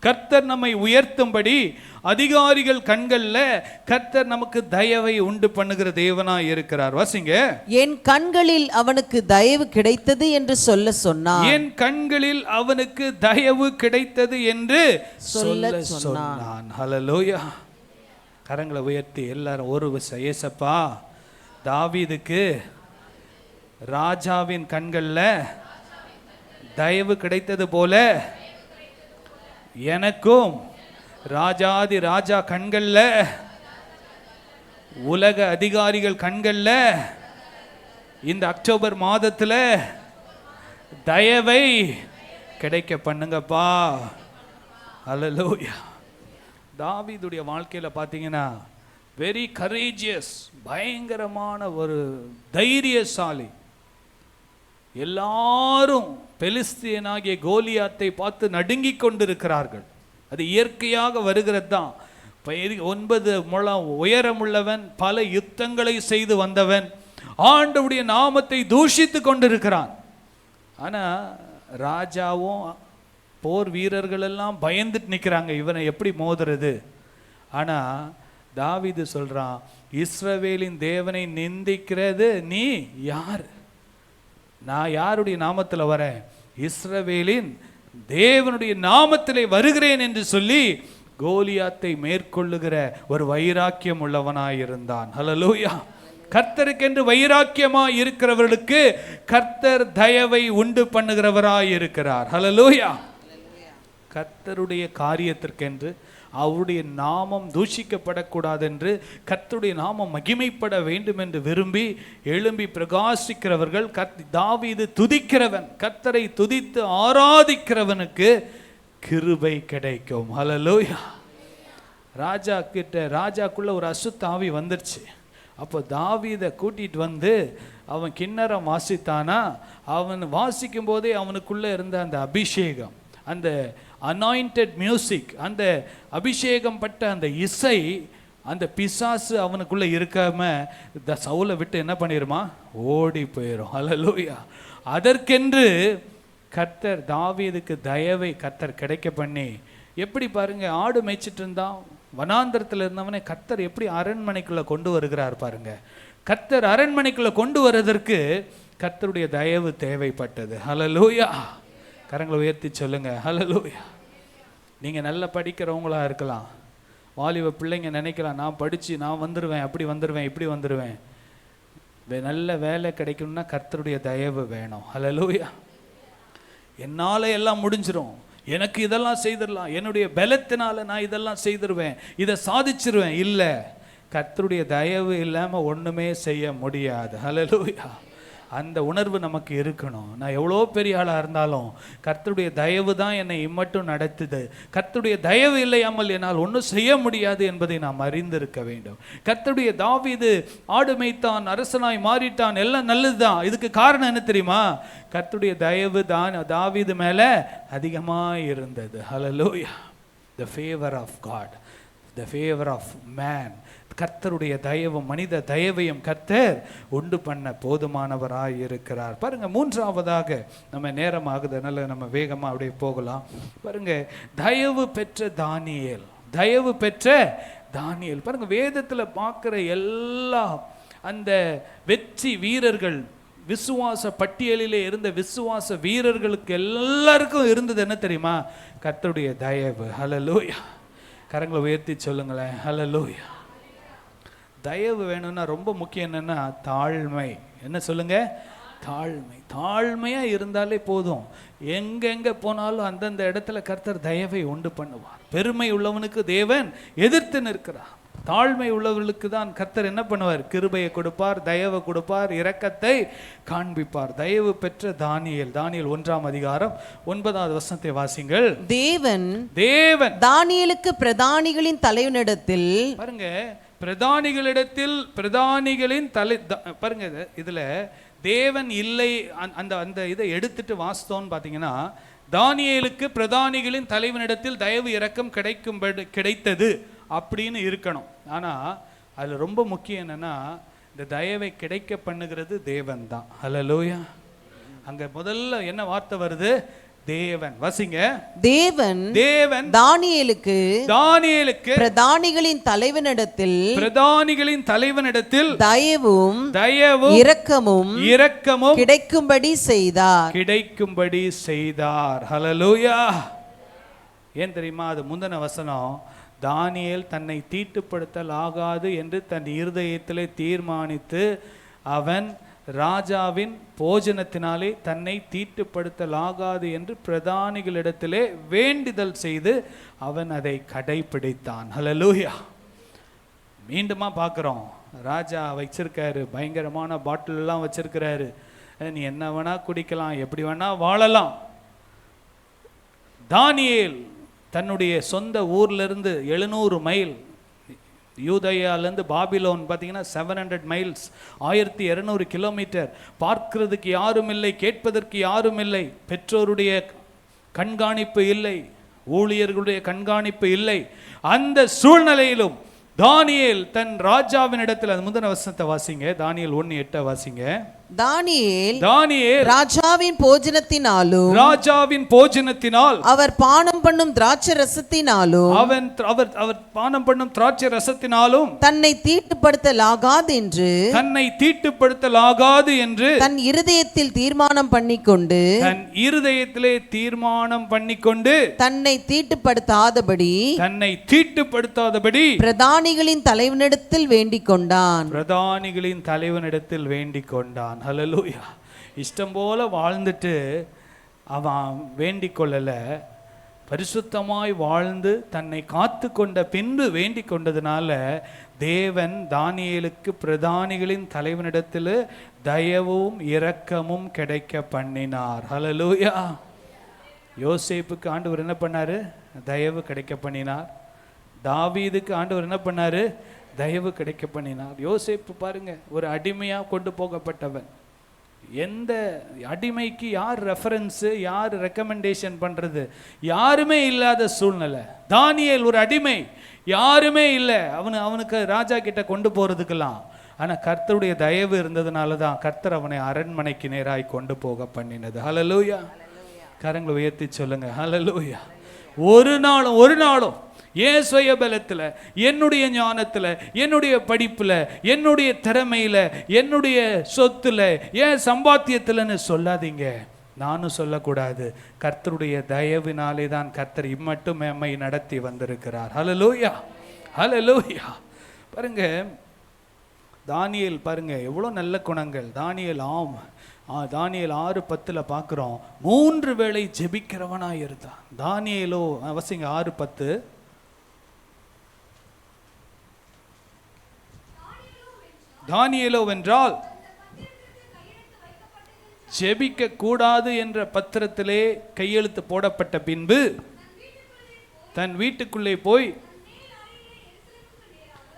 கர்த்தர் நம்மை உயர்த்தும்படி, அதிகாரிகள் கண்கள்ல கர்த்தர் நமக்கு தயவை உண்டு பண்ணுகிற தேவனாய் இருக்கிறார். வாசிங்க. என் கண்களில் அவனுக்கு தயவு கிடைத்தது என்று சொன்னான். என் கண்களில் அவனுக்கு தயவு கிடைத்தது என்று சொன்னான். ஹல்லேலூயா. கரங்களை உயர்த்தி எல்லாரும் ஒரு விஷயம். ஏசப்பா, தாவீதுக்கு ராஜாவின் கண்கள்ல தயவு கிடைத்தது போல எனக்கும் ராஜாதி ராஜா கண்கள்ல, உலக அதிகாரிகள் கண்கள்ல இந்த அக்டோபர் மாதத்துல தயவை கிடைக்க பண்ணுங்கப்பா. ஹல்லேலூயா. தாவீதுடைய வாழ்க்கையில பார்த்தீங்கன்னா வெரி கரேஜியஸ், பயங்கரமான ஒரு தைரியசாலி. எல்லாரும் பெலிஸ்தியனாகிய கோலியாத்தை பார்த்து நடுங்கிக் கொண்டிருக்கிறார்கள். அது இயற்கையாக வருகிறது தான். 9 முழம் உயரமுள்ளவன், பல யுத்தங்களை செய்து வந்தவன், ஆண்டவருடைய நாமத்தை தூஷித்து கொண்டிருக்கிறான். ஆனால் ராஜாவும் போர் வீரர்கள் எல்லாம் பயந்துட்டு நிற்கிறாங்க, இவனை எப்படி மோதுறது. ஆனால் தாவீது சொல்றான், இஸ்ரவேலின் தேவனை நிந்திக்கிறது நீ யார்? நான் யாருடைய நாமத்தில் வரேன்? இஸ்ரவேலின் தேவனுடைய நாமத்திலே வருகிறேன் என்று சொல்லி கோலியாத்தை மேற்கொள்ளுகிற ஒரு வைராக்கியம் உள்ளவனாயிருந்தான். ஹல்லேலூயா. கர்த்தருக்கென்று வைராக்கியமாய் இருக்கிறவர்களுக்கு கர்த்தர் தயவை உண்டு பண்ணுகிறவராய் இருக்கிறார். ஹல்லேலூயா. கர்த்தருடைய காரியத்திற்கென்று, அவருடைய நாமம் தூஷிக்கப்படக்கூடாது என்று, கர்த்தருடைய நாமம் மகிமைப்பட வேண்டும் என்று விரும்பி எழும்பி பிரகாசிக்கிறவர்கள். தாவீது துதிக்கிறவன், கர்த்தரை துதித்து ஆராதிக்கிறவனுக்கு கிருபை கிடைக்கும். ஹல்லேலூயா. ராஜாக்குள்ள ஒரு அசுத்த ஆவி வந்துருச்சு. அப்போ தாவீதை கூட்டிட்டு வந்து அவன் கிண்ணறம் வாசித்தானா, அவன் வாசிக்கும் போதே அவனுக்குள்ள இருந்த அந்த அபிஷேகம், அந்த அனாயிண்டட் மியூசிக், அந்த அபிஷேகம் பட்ட அந்த இசை அந்த பிசாசு அவனுக்குள்ள இருக்காம இந்த சவுலை விட்டு என்ன பண்ணிருமா, ஓடி போயிடும். ஹல்லேலூயா. அதற்கென்று கர்த்தர் தாவீதுக்கு தயவை கர்த்தர் கிடைக்க பண்ணி, எப்படி பாருங்க, ஆடு மேய்ச்சிட்டு இருந்தான், வனாந்தரத்தில் இருந்தவனை கர்த்தர் எப்படி அரண்மனைக்குள்ள கொண்டு வருகிறார் பாருங்க. கர்த்தர் அரண்மனைக்குள்ள கொண்டு வருவதற்கு கர்த்தருடைய தயவு தேவைப்பட்டது. ஹல்லேலூயா. கரங்களை உயர்த்தி சொல்லுங்க ஹல்லேலூயா. நீங்க நல்லா படிக்கிறவங்களா இருக்கலாம், வாலிப பிள்ளைங்க நினைக்கலாம், நான் படிச்சு நான் வந்துடுவேன், அப்படி வந்துடுவேன், இப்படி வந்துடுவேன். நல்ல வேலை கிடைக்கணும்னா கர்த்தருடைய தயவு வேணும். ஹல்லேலூயா. என்னால எல்லாம் முடிஞ்சிரும், எனக்கு இதெல்லாம் செய்திடலாம், என்னுடைய பலத்தினால நான் இதெல்லாம் செய்திருவேன், இதை சாதிச்சிருவேன். இல்லை, கர்த்தருடைய தயவு இல்லாமல் ஒன்றுமே செய்ய முடியாது. ஹல்லேலூயா. அந்த உணர்வு நமக்கு இருக்கணும். நான் எவ்வளோ பெரிய ஆளாக இருந்தாலும் கர்த்தருடைய தயவு தான் என்னை இம்மட்டும் நடத்துது, கர்த்தருடைய தயவு இல்லையாமல் என்னால் ஒன்றும் செய்ய முடியாது என்பதை நாம் அறிந்திருக்க வேண்டும். கர்த்தருடைய தாவீது ஆடு மேய்த்தான், அரசனாய் மாறிட்டான், எல்லாம் நல்லதுதான். இதுக்கு காரணம் என்ன தெரியுமா? கர்த்தருடைய தயவு தான் தாவீது மேலே அதிகமாக இருந்தது. ஹல்லேலூயா. The favor of God, the favor of man. கர்த்தருடைய தயவும் மனித தயவையும் கர்த்தர் உண்டு பண்ண போதுமானவராய் இருக்கிறார். பாருங்க, மூன்றாவதாக, நம்ம நேரமாகுது, அதனால நம்ம வேகமா அப்படியே போகலாம். பாருங்க, தயவு பெற்ற தானியேல். தயவு பெற்ற தானியேல். பாருங்க, வேதத்துல பார்க்கிற எல்லா அந்த வெற்றி வீரர்கள், விசுவாச பட்டியலிலே இருந்த விசுவாச வீரர்களுக்கு எல்லாருக்கும் இருந்தது என்ன தெரியுமா? கர்த்தருடைய தயவு. ஹல்லேலூயா. கரங்களை உயர்த்தி சொல்லுங்களேன் ஹல்லேலூயா. தயவு வேணும்னா ரொம்ப முக்கியம் என்னன்னா தாழ்மை. என்ன சொல்லுங்க? தாழ்மை. தாழ்மையா இருந்தாலே போதும், எங்கெங்க போனாலும் அந்தந்த இடத்துல கர்த்தர் தயவை உண்டு பண்ணுவார். பெருமை உள்ளவனுக்கு தேவன் எதிர்த்து நிற்கிறார். தாழ்மை உள்ளவர்களுக்கு தான் கர்த்தர் என்ன பண்ணுவார்? கிருபையை கொடுப்பார், தயவை கொடுப்பார், இரக்கத்தை காண்பிப்பார். தயவு பெற்ற தானியேல். தானியேல் 1ஆம் அதிகாரம் 9வது வசனத்தை வாசிங்கள். தேவன் தானியேலுக்கு பிரதானிகளின் தலைவனிடத்தில், பாருங்க, பிரதானிகளிடத்தில், பிரதானிகளின் தலை, பாருங்க இதுல தேவன் இல்லை, அந்த அந்த இதை எடுத்துட்டு வாஸ்தவன்னு பார்த்தீங்கன்னா, தானியேலுக்கு பிரதானிகளின் தலைவனிடத்தில் தயவு இரக்கம் கிடைத்தது அப்படின்னு இருக்கணும். ஆனால் அதில் ரொம்ப முக்கியம் என்னன்னா, இந்த தயவை கிடைக்க பண்ணுகிறது தேவன் தான். ஹல்லேலூயா. அங்கே முதல்ல என்ன வார்த்தை வருது? தேவன். வசிங்க. தேவன் தானியேலுக்கு பிரதானிகளின் தலைவனிடத்தில் தயவும் இரக்கமும் கிடைக்கும்படி செய்தார். ஹல்லேலூயா. ஏன் தெரியுமா? அது முந்தின வசனம், தானியேல் தன்னை தீட்டுப்படுத்தல் ஆகாது என்று தன் இருதயத்திலே தீர்மானித்து அவன் ராஜாவின் போஜனத்தினாலே தன்னை தீட்டுப்படுத்தலாகாது என்று பிரதானிகளிடத்திலே வேண்டுதல் செய்து அவன் அதை கடைபிடித்தான். ஹல்லேலூயா. மீண்டுமா பார்க்குறோம், ராஜா வச்சிருக்காரு, பயங்கரமான பாட்டில் எல்லாம் வச்சிருக்கிறாரு, நீ என்ன வேணா குடிக்கலாம், எப்படி வேணா வாழலாம். தானியேல் தன்னுடைய சொந்த ஊர்ல இருந்து 700 மைல், யூதயாலேருந்து பாபிலோன் பார்த்தீங்கன்னா 700 மைல்ஸ், 1200 கிலோமீட்டர். பார்க்கிறதுக்கு யாரும் இல்லை, கேட்பதற்கு யாரும் இல்லை, பெற்றோருடைய கண்காணிப்பு இல்லை, ஊழியர்களுடைய கண்காணிப்பு இல்லை. அந்த சூழ்நிலையிலும் தானியேல் தன் ராஜாவின் இடத்தில், அது முந்தின வசனத்தை வாசிங்க, தானியேல் 1:8 வாசிங்க. தானியேல் ராஜாவின் போஜனத்தினால் அவர் பானம் பண்ணும் திராட்சை ரசத்தினாலும் தன்னை தீட்டுப்படுத்தலாகாது என்று தன் இருதயத்தில் தீர்மானம் பண்ணிக்கொண்டு தன்னை தீட்டுப்படுத்தாதபடி பிரதானிகளின் தலைவனிடத்தில் வேண்டிக் கொண்டான். ஹல்லேலூயா. இஷ்டம் போல வாழ்ந்துட்டு அவன் வேண்டிக் கொள்ளல, பரிசுத்தமாய் வாழ்ந்து தன்னை காத்து கொண்ட பின்பு வேண்டிக் கொண்டதுனால தேவன் தானியேலுக்கு பிரதானிகளின் தலைவனிடத்தில் தயவும் இரக்கமும் கிடைக்க பண்ணினார். ஹல்லேலூயா. யோசேப்புக்கு ஆண்டவர் என்ன பண்ணாரு? தயவு கிடைக்க பண்ணினார். தாவீதுக்கு ஆண்டவர் என்ன பண்ணாரு? தயவு கிடைக்க பண்ணினார். யோசேப்பு பாருங்க, ஒரு அடிமையா கொண்டு போகப்பட்டவன். எந்த அடிமைக்கு யார் ரெஃபரன்ஸு, யார் ரெக்கமெண்டேஷன் பண்றது? யாருமே இல்லாத சூழ்நிலை. தானியேல் ஒரு அடிமை, யாருமே இல்லை அவனுக்கு ராஜா கிட்ட கொண்டு போறதுக்கெல்லாம். ஆனா கர்த்தருடைய தயவு இருந்ததுனால தான் கர்த்தர் அவனை அரண்மனைக்கு நேராய் கொண்டு போக பண்ணினது. ஹல்லேலூயா. கரங்களை உயர்த்தி சொல்லுங்க ஹல்லேலூயா. ஒரு நாளும் ஏன் சுய பலத்தில், என்னுடைய ஞானத்தில், என்னுடைய படிப்பில், என்னுடைய திறமையில், என்னுடைய சொத்துல, ஏன் சம்பாத்தியத்தில்னு சொல்லாதீங்க. நானும் சொல்லக்கூடாது. கர்த்தருடைய தயவினாலே தான் கர்த்தர் இம்மட்டும் எம்மை நடத்தி வந்திருக்கிறார். ஹல்லேலூயா ஹல்லேலூயா. பாருங்க தானியேல் பாருங்க எவ்வளோ நல்ல குணங்கள். தானியேல் 6:10 பார்க்குறோம். 3 வேளை ஜெபிக்கிறவனாக இருந்தான். தானியேலோ அவசியம் 6:10. தானியேலோ வென்றால் ஜெபிக்க கூடாது என்ற பத்திரத்திலே கையெழுத்து போடப்பட்ட பின்பு தன் வீட்டுக்குள்ளே போய்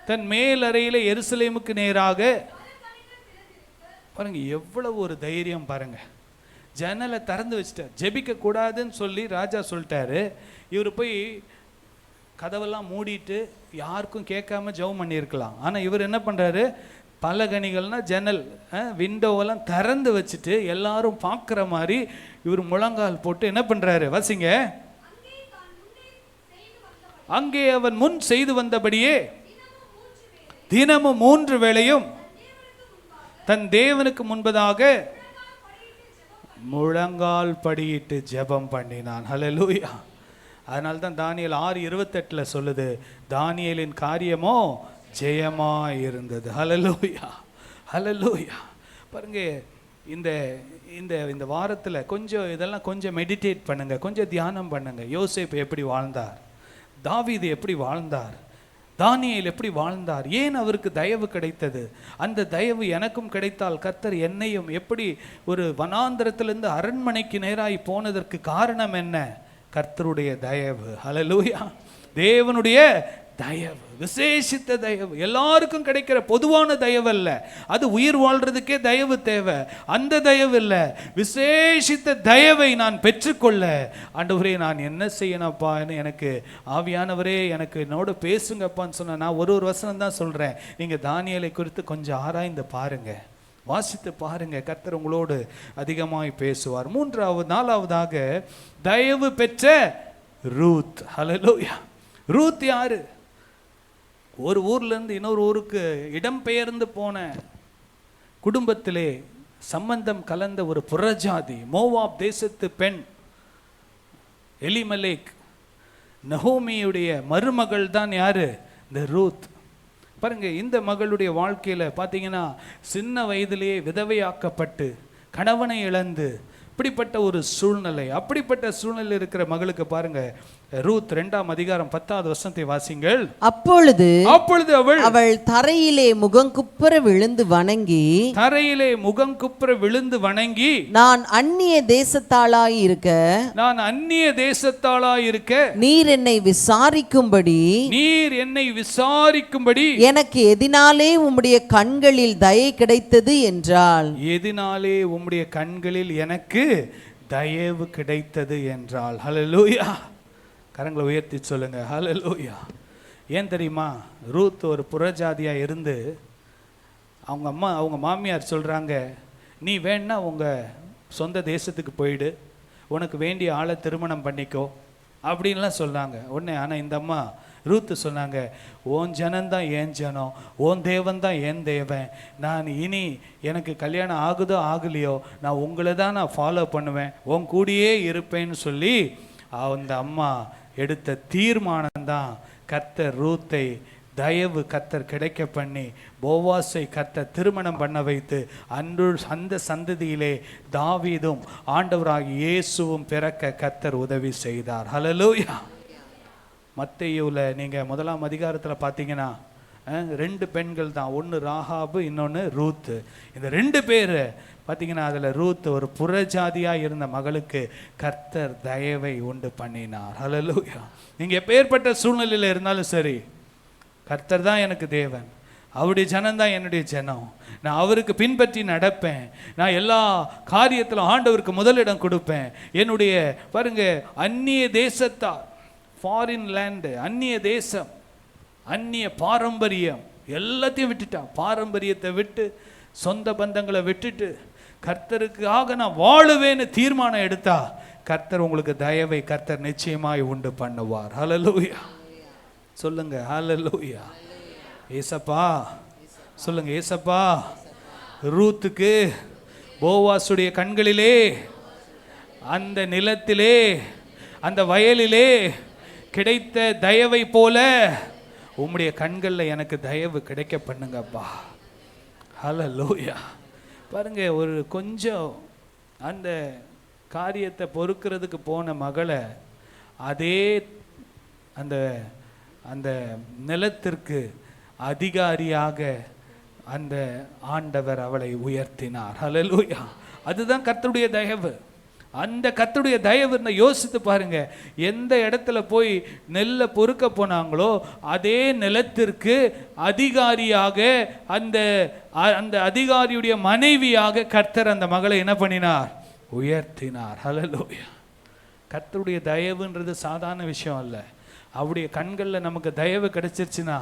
தன் மேலறையில எருசலேமுக்கு நேராக, பாருங்க எவ்வளவு ஒரு தைரியம் பாருங்க. ஜன்னலை திறந்து வச்சுட்டார். ஜெபிக்க கூடாதுன்னு சொல்லி ராஜா சொல்லிட்டாரு. இவர் போய் கதவெல்லாம் மூடிட்டு யாருக்கும் கேட்காம ஜெபம் பண்ணியிருக்கலாம். ஆனால் இவர் என்ன பண்ணுறாரு, பலகணிகள்னா ஜன்னல் விண்டோவெல்லாம் திறந்து வச்சுட்டு எல்லாரும் பார்க்குற மாதிரி இவர் முழங்கால் போட்டு என்ன பண்ணுறாரு, வசிங்க. அங்கே அவன் முன் செய்து வந்தபடியே தினமும் 3 வேளையும் தன் தேவனுக்கு முன்பதாக முழங்கால் படியிட்டு ஜெபம் பண்ணினான். ஹல்லேலூயா. அதனால தான் தானியேல் 6:28 சொல்லுது, தானியேலின் காரியமோ ஜெயமா இருந்தது. ஹல்லேலூயா ஹல்லேலூயா. பாருங்க இந்த இந்த இந்த வாரத்தில் கொஞ்சம் இதெல்லாம் கொஞ்சம் மெடிடேட் பண்ணுங்க, கொஞ்சம் தியானம் பண்ணுங்க. யோசேப்பு எப்படி வாழ்ந்தார், தாவீது எப்படி வாழ்ந்தார், தானியேல் எப்படி வாழ்ந்தார், ஏன் அவருக்கு தயவு கிடைத்தது, அந்த தயவு எனக்கும் கிடைத்தால் கர்த்தர் என்னையும் எப்படி ஒரு வனாந்தரத்திலிருந்து அரண்மனைக்கு நேராய் போனதற்கு காரணம் என்ன, கர்த்தருடைய தயவு. ஹல்லேலூயா. தேவனுடைய தயவு, விசேஷித்த தயவு. எல்லாருக்கும் கிடைக்கிற பொதுவான தயவு அல்ல, அது உயிர் வாழ்றதுக்கே தயவு தேவை. அந்த தயவு இல்லை, விசேஷித்த தயவை நான் பெற்றுக்கொள்ள ஆண்டவரே நான் என்ன செய்யணும்ப்பான்னு எனக்கு ஆவியானவரே எனக்கு என்னோட பேசுங்கப்பான்னு சொன்ன. நான் ஒரு வசனம் தான் சொல்றேன். நீங்க தானியேலை குறித்து கொஞ்சம் ஆராய்ந்து பாருங்க, வாசித்து பாருங்க. கர்த்தர் உங்களோடு அதிகமாய் பேசுவார். 4வதாக தயவு பெற்ற ரூத். ஹல்லேலூயா. ரூத் யாரு? ஒரு ஊர்லேருந்து இன்னொரு ஊருக்கு இடம்பெயர்ந்து போன குடும்பத்திலே சம்பந்தம் கலந்த ஒரு புறஜாதி மோவாப் தேசத்து பெண் எலிமெலேக், நகோமியுடைய மருமகள் தான் யாரு, இந்த ரூத். பாருங்க இந்த மகளுடைய வாழ்க்கையில பார்த்தீங்கன்னா சின்ன வயதிலேயே விதவையாக்கப்பட்டு கணவனை இழந்து இப்படிப்பட்ட ஒரு சூழ்நிலை, அப்படிப்பட்ட சூழ்நிலை இருக்கிற மகளுக்கு பாருங்க ரூத் 2ஆம் அதிகாரம் 10வது வசனத்தை வாசிங்கள். அப்பொழுது அவள் தரையிலே முகங்குப்புற விழுந்து வணங்கி நான் அந்நிய தேசத்தாளாய் இருக்க நீர் என்னை விசாரிக்கும்படி எனக்கு எதினாலே உம்முடைய கண்களில் தயை கிடைத்தது என்றாள். எதினாலே உம்முடைய கண்களில் எனக்கு தயவு கிடைத்தது என்றாள். ஹல்லேலூயா. கரங்களை உயர்த்தி சொல்லுங்க ஹல்லேலூயா. ஏன் தெரியுமா, ரூத் ஒரு புறஜாதியா இருந்து அவங்க மாமியார் சொல்றாங்க, நீ வேணா உங்க சொந்த தேசத்துக்கு போயிடு, உனக்கு வேண்டிய ஆளை திருமணம் பண்ணிக்கோ அப்படின்லாம் சொல்றாங்க. உடனே ஆனால் இந்த அம்மா ரூத்து சொன்னாங்க, ஓன் ஜனந்தான் ஏன் ஜனம், ஓன் தேவன் தான் ஏன் தேவன், நான் இனி எனக்கு கல்யாணம் ஆகுதோ ஆகலையோ நான் உங்களை தான் நான் ஃபாலோ பண்ணுவேன், உன் கூடியே இருப்பேன்னு சொல்லி அந்த அம்மா எடுத்த தீர்மானம் தான் கர்த்தர் ரூத்தை தயவு கர்த்தர் கிடைக்க பண்ணி போவாஸை கர்த்தர் திருமணம் பண்ண வைத்து அந்த சந்ததியிலே தாவீதும் ஆண்டவராகிய இயேசுவும் பிறக்க கர்த்தர் உதவி செய்தார். ஹல்லேலூயா. மத்தேயுல நீங்கள் 1ஆம் அதிகாரத்தில் பார்த்தீங்கன்னா 2 பெண்கள் தான், ஒன்று ராகாபு இன்னொன்று ரூத்து. இந்த 2 பேர் பார்த்தீங்கன்னா அதில் ரூத் ஒரு புறஜாதியாக இருந்த மகளுக்கு கர்த்தர் தயவை உண்டு பண்ணினார். ஹல்லேலூயா. நீங்கள் எப்பேற்பட்ட சூழ்நிலையில் இருந்தாலும் சரி, கர்த்தர் தான் எனக்கு தேவன், அவருடைய ஜனம்தான் என்னுடைய ஜனம், நான் அவருக்கு பின்பற்றி நடப்பேன், நான் எல்லா காரியத்திலும் ஆண்டவருக்கு முதலிடம் கொடுப்பேன். என்னுடைய பாருங்க அந்நிய தேசத்தார், ஃபாரின் லேண்டு, அந்நிய தேசம், அந்நிய பாரம்பரியம் எல்லாத்தையும் விட்டுட்டான். பாரம்பரியத்தை விட்டு, சொந்த பந்தங்களை விட்டுட்டு கர்த்தருக்காக நான் வாழுவேன்னு தீர்மானம் எடுத்தா கர்த்தர் உங்களுக்கு தயவை கர்த்தர் நிச்சயமாய் உண்டு பண்ணுவார். ஹல்லேலூயா சொல்லுங்க, ஹல்லேலூயா. ஏசப்பா சொல்லுங்க, ஏசப்பா. ரூத்துக்கு போவாசுடைய கண்களிலே, அந்த நிலத்திலே, அந்த வயலிலே கிடைத்த தயவை போல உம்முடைய கண்களில் எனக்கு தயவு கிடைக்க பண்ணுங்கப்பா. ஹல்லேலூயா. பாருங்க, ஒரு கொஞ்சம் அந்த காரியத்தை பொறுக்கிறதுக்கு போன மகளை அதே அந்த அந்த நிலத்திற்கு அதிகாரியாக அந்த ஆண்டவர் அவளை உயர்த்தினார். ஹல்லேலூயா. அதுதான் கர்த்தருடைய தயவு. அந்த கர்த்தருடைய தயவு யோசித்து பாருங்க. எந்த இடத்துல போய் நெல்லை பொறுக்க போனாங்களோ அதே நிலத்திற்கு அதிகாரியாக அந்த அந்த அதிகாரியுடைய மனைவியாக கர்த்தர் அந்த மகளை என்ன பண்ணினார்? உயர்த்தினார். ஹல்லேலூயா. கர்த்தருடைய தயவுன்றது சாதாரண விஷயம் அல்ல. அவருடைய கண்களில் நமக்கு தயவு கிடைச்சிருச்சுன்னா,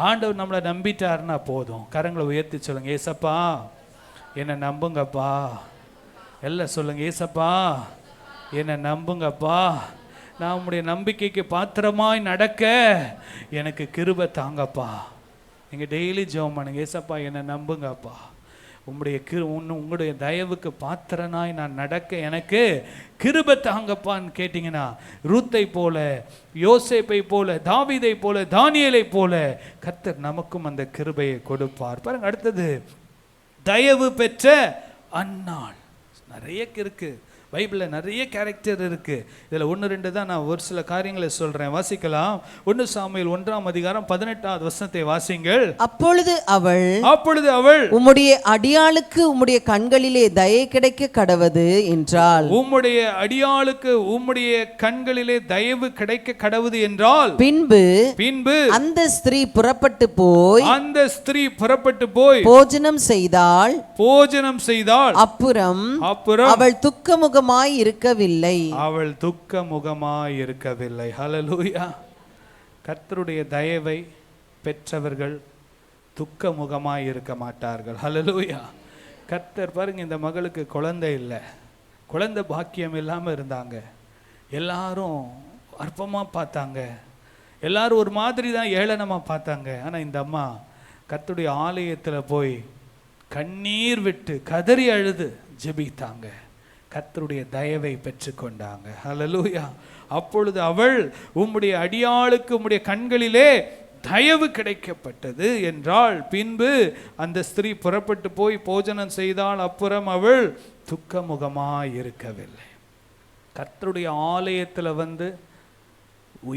ஆண்டவர் நம்மளை நம்பிட்டாருன்னா போதும். கரங்களை உயர்த்தி சொல்லுங்க, ஏசப்பா என்னை நம்புங்கப்பா. எல்லாம் சொல்லுங்க, ஏசப்பா என்னை நம்புங்கப்பா. நான் உங்களுடைய நம்பிக்கைக்கு பாத்திரமாய் நடக்க எனக்கு கிருபை தாங்கப்பா. நீங்கள் டெய்லி ஜெபம் பண்ணுங்க, ஏசப்பா என்னை நம்புங்கப்பா. உங்களுடைய தயவுக்கு பாத்திரனாய் நான் நடக்க எனக்கு கிருபை தாங்கப்பான்னு கேட்டிங்கன்னா, ரூத்தை போல, யோசேப்பை போல, தாவீதை போல, தானியேலை போல கர்த்தர் நமக்கும் அந்த கிருபையை கொடுப்பார். பாருங்க, அடுத்தது தயவு பெற்ற அன்னாள். நிறைய இருக்கு பைபிளில், நிறைய கேரக்டர் இருக்கு. இதில் 1-2 தான் நான் ஒரு சில காரியங்களை சொல்றேன். வாசிக்கலாம். 1 சாமுவேல் 1ஆம் அதிகாரம் 18வது வசனத்தை வாசிங்கள். அப்பொழுது அவள் உம்முடைய அடியாளுக்கு உம்முடைய கண்களிலே தயை கிடைக்க கடவது என்றாள். உம்முடைய அடியாளுக்கு உம்முடைய கண்களிலே தயவு கிடைக்க கடவுது என்றால், பின்பு அந்த ஸ்திரீ புறப்பட்டு போய் போஜனம் செய்தாள். அப்புறம் அவள் துக்கமுகமாய் இருக்கவில்லை. ஹல்லேலூயா. கர்த்தருடைய தயவை பெற்றவர்கள் துக்க முகமாய் இருக்க மாட்டார்கள். ஹல்லேலூயா. கர்த்தர் பாருங்க, இந்த மகளுக்கு குழந்தை இல்லை, குழந்தை பாக்கியம் இல்லாமல் இருந்தாங்க. எல்லாரும் அற்பமாக பார்த்தாங்க, எல்லாரும் ஒரு மாதிரி தான் ஏளனமாக பார்த்தாங்க. ஆனால் இந்த அம்மா கர்த்தருடைய ஆலயத்தில் போய் கண்ணீர் விட்டு கதறி அழுது ஜெபித்தாங்க. கர்த்தருடைய தயவை பெற்றுக்கொண்டாங்க. ஹல்லேலூயா. அப்பொழுது அவள் உம்முடைய அடியாளுக்கு உம்முடைய கண்களிலே தயவு கிடைக்கப்பட்டது என்றால், பின்பு அந்த ஸ்திரீ புறப்பட்டு போய் போஜனம் செய்தால், அப்புறம் அவள் துக்கமுகமாய் இருக்கவில்லை. கர்த்தருடைய ஆலயத்தில்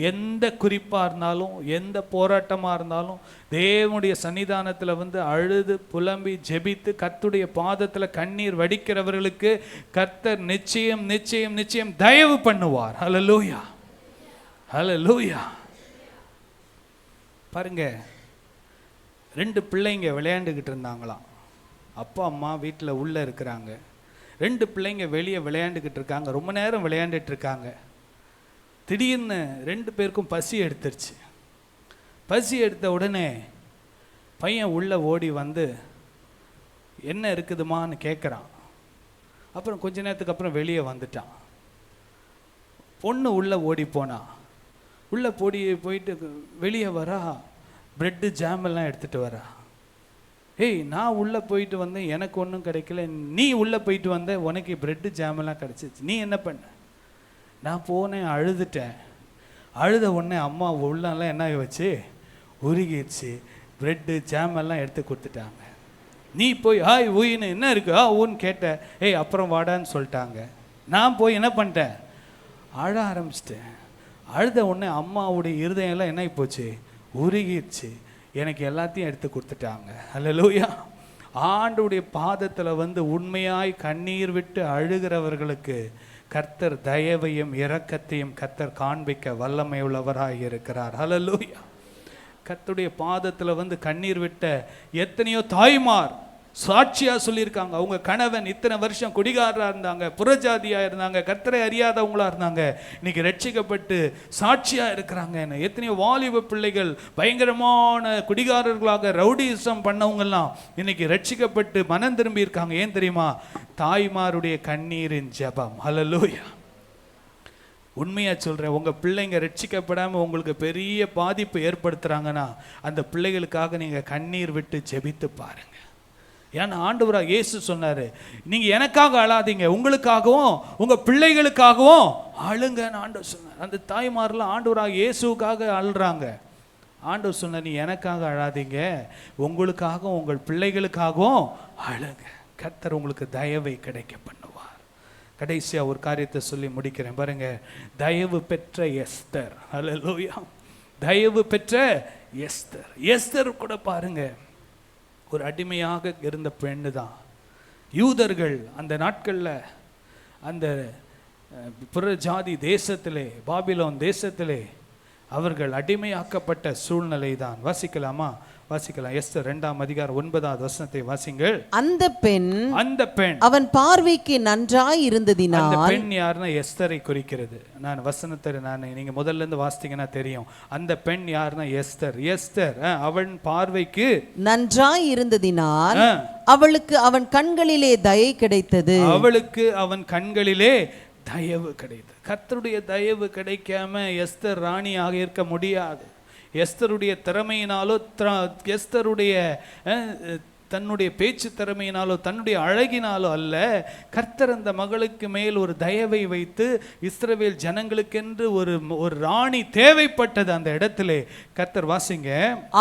எந்த குறிப்பாக இருந்தாலும், எந்த போராட்டமாக இருந்தாலும், தேவனுடைய சன்னிதானத்தில் அழுது புலம்பி ஜெபித்து கர்த்தருடைய பாதத்தில் கண்ணீர் வடிக்கிறவர்களுக்கு கர்த்தர் நிச்சயம் நிச்சயம் நிச்சயம் தயவு பண்ணுவார். ஹல்லேலூயா, ஹல்லேலூயா. பாருங்க, 2 பிள்ளைங்க விளையாண்டுக்கிட்டு இருந்தாங்களாம். அப்பா அம்மா வீட்டில் உள்ளே இருக்கிறாங்க. 2 பிள்ளைங்க வெளியே விளையாண்டுக்கிட்டு இருக்காங்க. ரொம்ப நேரம் விளையாண்டுட்டு இருக்காங்க. திடீர்னு 2 பேருக்கும் பசி எடுத்துருச்சு. பசி எடுத்த உடனே பையன் உள்ளே ஓடி என்ன இருக்குதுமான்னு கேட்குறான். அப்புறம் கொஞ்ச நேரத்துக்கு அப்புறம் வெளியே வந்துட்டான். பொண்ணு உள்ளே ஓடி போனா. உள்ளே போயிட்டு வெளியே வரா, ப்ரெட்டு ஜாமெல்லாம் எடுத்துகிட்டு வரா. ஏய், நான் உள்ளே போயிட்டு வந்தேன், எனக்கு ஒன்றும் கிடைக்கல. நீ உள்ளே போயிட்டு வந்த, உனக்கு ப்ரெட்டு ஜாமெல்லாம் கிடச்சிச்சு. நீ என்ன பண்ண? நான் போனேன், அழுதுட்டேன். அழுத உடனே அம்மா உள்ளெல்லாம் என்ன வச்சு உருகிடுச்சு. ப்ரெட்டு ஜாமெல்லாம் எடுத்து கொடுத்துட்டாங்க. நீ போய் ஹாய் ஊயின்னு என்ன இருக்கு ஊன்னு கேட்ட. ஏய் அப்புறம் வாடான்னு சொல்லிட்டாங்க. நான் போய் என்ன பண்ணிட்டேன்? அழ ஆரம்பிச்சிட்டேன். அழுத உடனே அம்மாவுடைய இருதயம்லாம் என்ன போச்சு? உருகிடுச்சு. எனக்கு எல்லாத்தையும் எடுத்து கொடுத்துட்டாங்க. ஹல்லேலூயா. ஆண்டவருடைய பாதத்தில் உண்மையாய் கண்ணீர் விட்டு அழுகிறவர்களுக்கு கர்த்தர் தயவையும் இரக்கத்தையும் கர்த்தர் காண்பிக்க வல்லமை உள்ளவராக இருக்கிறார். ஹல்லேலூயா. கர்த்தருடைய பாதத்தில் கண்ணீர் விட்ட எத்தனையோ தாய்மார் சாட்சியா சொல்லியிருக்காங்க. அவங்க கணவன் இத்தனை வருஷம் குடிகாரரா இருந்தாங்க, புறஜாதியா இருந்தாங்க, கர்த்தரை அறியாதவங்களா இருந்தாங்க, இன்னைக்கு ரட்சிக்கப்பட்டு சாட்சியா இருக்கிறாங்க. எத்தனையோ வாலிப பிள்ளைகள் பயங்கரமான குடிகாரர்களாக ரவுடிசம் பண்ணவங்கெல்லாம் இன்னைக்கு ரட்சிக்கப்பட்டு மனம் திரும்பி இருக்காங்க. ஏன் தெரியுமா? தாய்மாருடைய கண்ணீரின் ஜெபம். ஹல்லேலூயா. உண்மையா சொல்றேன், உங்க பிள்ளைங்க ரட்சிக்கப்படாம உங்களுக்கு பெரிய பாதிப்பு ஏற்படுத்துறாங்கன்னா அந்த பிள்ளைகளுக்காக நீங்க கண்ணீர் விட்டு ஜெபித்து பாருங்க. ஏன்னா ஆண்டவராக இயேசு சொன்னாரு, நீங்க எனக்காக அழாதீங்க, உங்களுக்காகவும் உங்க பிள்ளைகளுக்காகவும் அழுங்கன்னு ஆண்டவர் சொன்னார். அந்த தாய்மாரெல்லாம் ஆண்டவராக இயேசுக்காக அழுறாங்க. ஆண்டவர் சொன்னார், நீ எனக்காக அழாதீங்க, உங்களுக்காகவும் உங்கள் பிள்ளைகளுக்காகவும் அழுங்க. கர்த்தர் உங்களுக்கு தயவை கிடைக்க பண்ணுவார். கடைசியா ஒரு காரியத்தை சொல்லி முடிக்கிறேன் பாருங்க. தயவு பெற்ற எஸ்தர். ஹல்லேலூயா. தயவு பெற்ற எஸ்தர். எஸ்தர் கூட பாருங்க ஒரு அடிமையாக இருந்த பெண்ணு தான். யூதர்கள் அந்த நாட்களில் அந்த புற ஜாதி தேசத்திலே, பாபிலோன் தேசத்திலே அவர்கள் அடிமையாக்கப்பட்ட சூழ்நிலை தான். வாசிக்கலாமா? வாசிக்கலாம். எஸ்தர் 2ஆம் அதிகாரம் 9வது வசனத்தை வாசிங்கள். அந்த பெண் அவன் பார்வைக்கு நன்றாய் இருந்ததினால். அந்த பெண் யாருன்னா எஸ்தரை குறிக்கிறது. நான் வசனத்தை நீங்க முதல்ல இருந்து வாசித்தீங்கன்னா தெரியும். அந்த பெண் யாருன்னா எஸ்தர். எஸ்தர் அவன் பார்வைக்கு நன்றாய் இருந்ததினால் அவளுக்கு அவன் கண்களிலே தயை கிடைத்தது. அவளுக்கு அவன் கண்களிலே தயவு கிடைத்தது. கர்த்தருடைய தயவு கிடைக்காம எஸ்தர் ராணியாக இருக்க முடியாது. எஸ்தருடைய திறமையினாலோ, எஸ்தருடைய தன்னுடைய பேச்சு திறமையினாலோ, தன்னுடைய அழகினாலோ அல்ல, கர்த்தர் அந்த மகளுக்கு மேல் ஒரு தயவை வைத்து இஸ்ரவேல் ஜனங்களுக்கென்று ஒரு ராணி தேவைப்பட்டது அந்த இடத்திலே. கர்த்தர் வாசிங்க.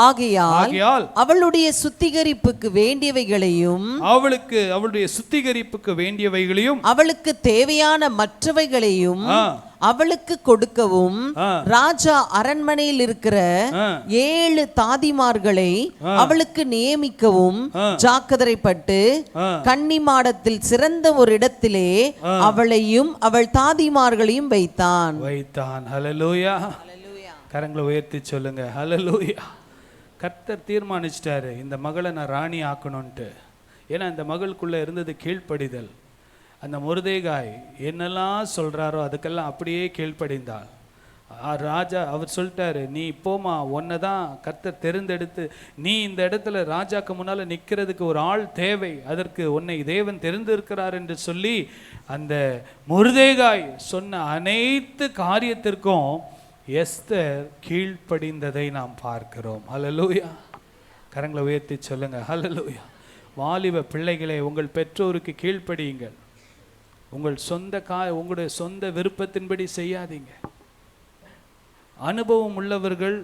ஆகையால் அவளுடைய சுத்திகரிப்புக்கு வேண்டியவைகளையும், அவளுடைய சுத்திகரிப்புக்கு வேண்டியவைகளையும், அவளுக்கு தேவையான மற்றவைகளையும் அவளுக்கு கொடுக்கவும் ராஜா அரண்மனையில் இருக்கிற 7 தாதிமார்களை அவளுக்கு நியமிக்கவும் ஜாக்கிரதைப்பட்டு கன்னிமாடத்தில் சிறந்த ஒரு இடத்திலே அவளையும் அவள் தாதிமார்களையும் வைத்தான். ஹல்லேலூயா. கரங்களை உயர்த்தி சொல்லுங்க ஹல்லேலூயா. கர்த்தர் தீர்மானிச்சிட்டாரு இந்த மகளை நான் ராணி ஆக்கணும்ட்டு. ஏன்னா இந்த மகளுக்குள்ள இருந்தது கீழ்ப்படிதல். அந்த மொர்தெகாய் என்னெல்லாம் சொல்கிறாரோ அதுக்கெல்லாம் அப்படியே கீழ்ப்படிந்தாள். ராஜா அவர் சொல்லிட்டாரு, நீ போமா, உன்னை தான் கர்த்தர் தெரிந்தெடுத்து நீ இந்த இடத்துல ராஜாக்கு முன்னால் நிற்கிறதுக்கு ஒரு ஆள் தேவை, அதற்கு உன்னை தேவன் தெரிந்திருக்கிறார் என்று சொல்லி அந்த மொர்தெகாய் சொன்ன அனைத்து காரியத்திற்கும் எஸ்தர் கீழ்ப்படிந்ததை நாம் பார்க்கிறோம். ஹல்லேலூயா. கரங்களை உயர்த்தி சொல்லுங்க ஹல்லேலூயா. வாலிப பிள்ளைகளை உங்கள் பெற்றோருக்கு கீழ்ப்படியுங்கள். உங்களுடைய சொந்த விருப்பத்தின்படி செய்யாதீங்க. அனுபவம் உள்ளவர்கள்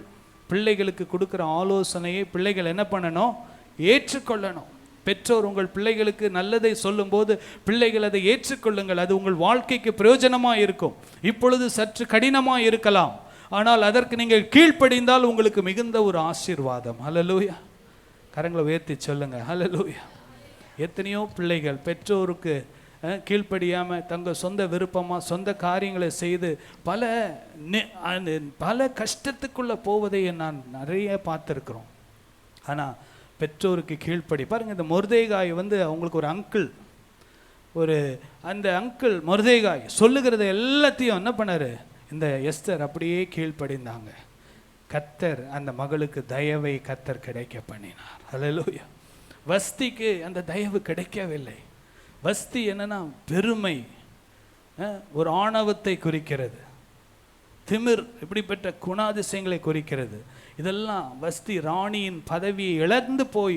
பிள்ளைகளுக்கு கொடுக்குற ஆலோசனையை பிள்ளைகள் என்ன பண்ணணும்? ஏற்றுக்கொள்ளணும். பெற்றோர் உங்கள் பிள்ளைகளுக்கு நல்லதை சொல்லும்போது பிள்ளைகள் அதை ஏற்றுக்கொள்ளுங்கள். அது உங்கள் வாழ்க்கைக்கு பிரயோஜனமாக இருக்கும். இப்பொழுது சற்று கடினமாக இருக்கலாம், ஆனால் அதற்கு நீங்கள் கீழ்ப்படிந்தால் உங்களுக்கு மிகுந்த ஒரு ஆசீர்வாதம். ஹல்லேலூயா. கரங்களை உயர்த்தி சொல்லுங்க ஹல்லேலூயா. எத்தனையோ பிள்ளைகள் பெற்றோருக்கு கீழ்ப்படியாமல் தங்க சொந்த விருப்பமாக சொந்த காரியங்களை செய்து பல கஷ்டத்துக்குள்ளே போவதை நான் நிறைய பார்த்துருக்குறோம். ஆனால் பெற்றோருக்கு கீழ்ப்படி பாருங்க. இந்த மொர்தெகாய் அவங்களுக்கு ஒரு அங்கிள், அந்த அங்கிள் மொர்தெகாய் சொல்லுகிறத எல்லாத்தையும் என்ன பண்ணாரு? இந்த எஸ்தர் அப்படியே கீழ்ப்படிந்தாங்க. கர்த்தர் அந்த மகளுக்கு தயவை கர்த்தர் கிடைக்க பண்ணினார். ஹல்லேலூயா. வஸ்திக்கு அந்த தயவு கிடைக்கவில்லை. வஸ்தி என்னன்னா பெருமை, ஒரு ஆணவத்தை குறிக்கிறது. திமிர், இப்படிப்பட்ட குணாதிசயங்களை குறிக்கிறது. இதெல்லாம் வஸ்தி ராணியின் பதவியை இழந்து போய்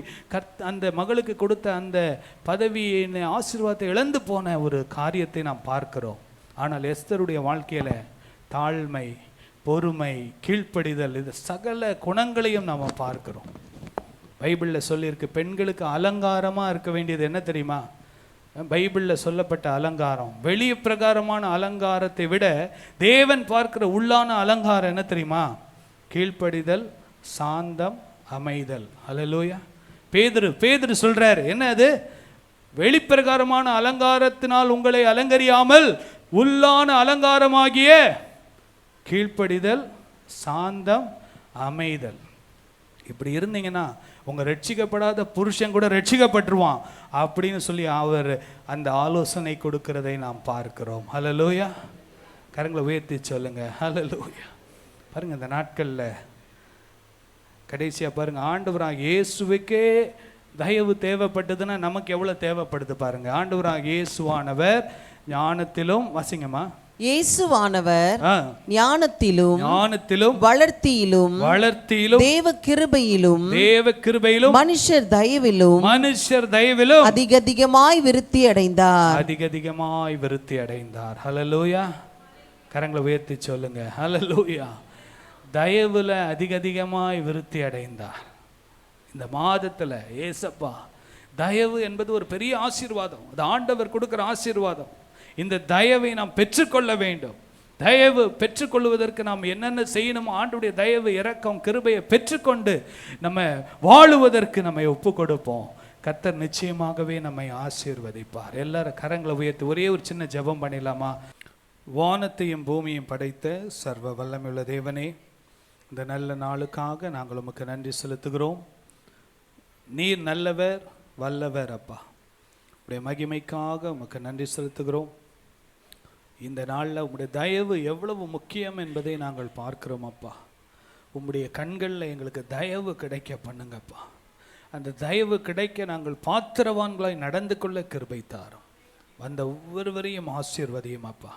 அந்த மகளுக்கு கொடுத்த அந்த பதவியின் ஆசீர்வாதத்தை இழந்து போன ஒரு காரியத்தை நாம் பார்க்கிறோம். ஆனால் எஸ்தருடைய வாழ்க்கையில தாழ்மை, பொறுமை, கீழ்ப்படிதல், இது சகல குணங்களையும் நாம் பார்க்கிறோம். பைபிளில் சொல்லியிருக்கு, பெண்களுக்கு அலங்காரமாக இருக்க வேண்டியது என்ன தெரியுமா? பைபிளில் சொல்லப்பட்ட அலங்காரம், வெளிய பிரகாரமான அலங்காரத்தை விட தேவன் பார்க்கிற உள்ளான அலங்காரம் என்ன தெரியுமா? கீழ்ப்படிதல், சாந்தம், அமைதல். ஹல்லேலூயா. பேதுரு சொல்றாரு, என்ன அது? வெளிப்பிரகாரமான அலங்காரத்தினால் உங்களை அலங்கரியாமல் உள்ளான அலங்காரமாகிய கீழ்ப்படிதல், சாந்தம், அமைதல். இப்படி இருந்தீங்கன்னா உங்க ரட்சிக்கப்படாத புருஷன் கூட ரட்சிக்கப்பட்டுருவான் அப்படின்னு சொல்லி அவர் அந்த ஆலோசனை கொடுக்கிறதை நாம் பார்க்கிறோம். ஹல்லேலூயா. கரங்களை உயர்த்தி சொல்லுங்க ஹல்லேலூயா. பாருங்க இந்த நாட்கள்ல கடைசியா பாருங்க, ஆண்டவராக இயேசுவுக்கே தயவு தேவைப்பட்டதுன்னா நமக்கு எவ்வளவு தேவைப்படுது பாருங்க. ஆண்டவராக இயேசுவானவர் ஞானத்திலும், வசிங்கம்மா, இயேசுவானவர் ஞானத்திலும் வளர்த்தியிலும் தேவ கிருபையிலும் மனுஷர் தயவிலும் அதிகமாய் விருத்தி அடைந்தார். ஹல்லேலூயா. கரங்களை உயர்த்தி சொல்லுங்க ஹல்லேலூயா. தயவுல அதிகமாய் விருத்தி அடைந்தார். இந்த மாதத்துல ஏசப்பா, தயவு என்பது ஒரு பெரிய ஆசீர்வாதம். அது ஆண்டவர் கொடுக்கிற ஆசீர்வாதம். இந்த தயவை நாம் பெற்றுக்கொள்ள வேண்டும். தயவு பெற்றுக்கொள்வதற்கு நாம் என்னென்ன செய்யணுமோ ஆண்டவருடைய தயவு, இரக்கம், கிருபையை பெற்றுக்கொண்டு நம்ம வாழுவதற்கு நம்மை ஒப்பு கொடுப்போம். கர்த்தர் நிச்சயமாகவே நம்மை ஆசீர்வதிப்பார். எல்லாரும் கரங்களை உயர்த்தி ஒரே ஒரு சின்ன ஜெபம் பண்ணிடலாமா? வானத்தையும் பூமியையும் படைத்த சர்வ வல்லமையுள்ள தேவனே, இந்த நல்ல நாளுக்காக நாங்கள் உமக்கு நன்றி செலுத்துகிறோம். நீர் நல்லவர், வல்லவர் அப்பா. உடைய மகிமைக்காக உமக்கு நன்றி செலுத்துகிறோம். இந்த நாளில் உம்முடைய தயவு எவ்வளவு முக்கியம் என்பதை நாங்கள் பார்க்கிறோம் அப்பா. உம்முடைய கண்களில் எங்களுக்கு தயவு கிடைக்க பண்ணுங்கப்பா. அந்த தயவு கிடைக்க நாங்கள் பாத்திரவான்களாய் நடந்து கொள்ள கிருபை தாரும். வந்த ஒவ்வொருவரையும் ஆசீர்வதியும் அப்பா.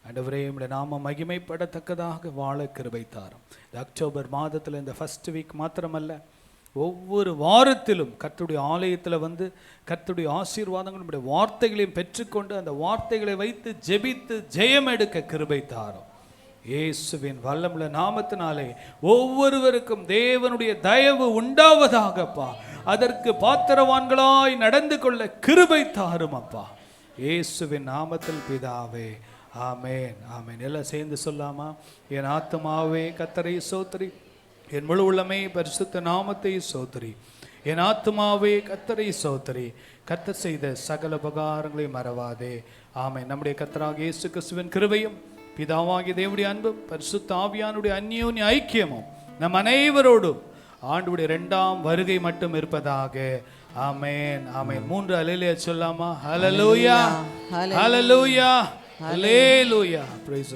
ஆண்டவரே, உம்முடைய நாம மகிமைப்படத்தக்கதாக வாழ கிருபை தாரும். இந்த அக்டோபர் மாதத்தில் இந்த ஃபர்ஸ்ட் வீக் மாத்திரமல்ல, ஒவ்வொரு வாரத்திலும் கர்த்தருடைய ஆலயத்தில் வந்து கர்த்தருடைய ஆசீர்வாதங்கள், நம்முடைய வார்த்தைகளையும் பெற்றுக்கொண்டு அந்த வார்த்தைகளை வைத்து ஜெபித்து ஜெயம் எடுக்க கிருபை தாரும். இயேசுவின் வல்லமுள்ள நாமத்தினாலே ஒவ்வொருவருக்கும் தேவனுடைய தயவு உண்டாவதாகப்பா. அதற்கு பாத்திரவான்களாய் நடந்து கொள்ள கிருபை தாரும் அப்பா. இயேசுவின் நாமத்தில் பிதாவே, ஆமேன் ஆமேன். எல்லாம் சேர்ந்து சொல்லாமா? என் ஆத்துமாவே கர்த்தரை ஸ்தோத்திரி, என் முழு உள்ளமே பரிசுத்த நாமத்தை ஸ்தோத்திரி. என் ஆத்துமாவே கர்த்தரை ஸ்தோத்திரி, கர்த்தர் செய்த சகல உபகாரங்களை மறவாதே. ஆமென். நம்முடைய கர்த்தராகிய இயேசு கிறிஸ்துவின் கிருபையும், பிதாவாகிய தேவனுடைய அன்பும், பரிசுத்த ஆவியானுடைய அந்யோன்ய ஐக்கியமும் நம் அனைவரோடும் ஆண்டவருடைய 2ஆம் வருகை மட்டும் இருப்பதாக. ஆமென் ஆமென். 3 அல்லேலூயா சொல்லாமா? ஹல்லேலூயா ஹல்லேலூயா ஹல்லேலூயா. Praise the Lord.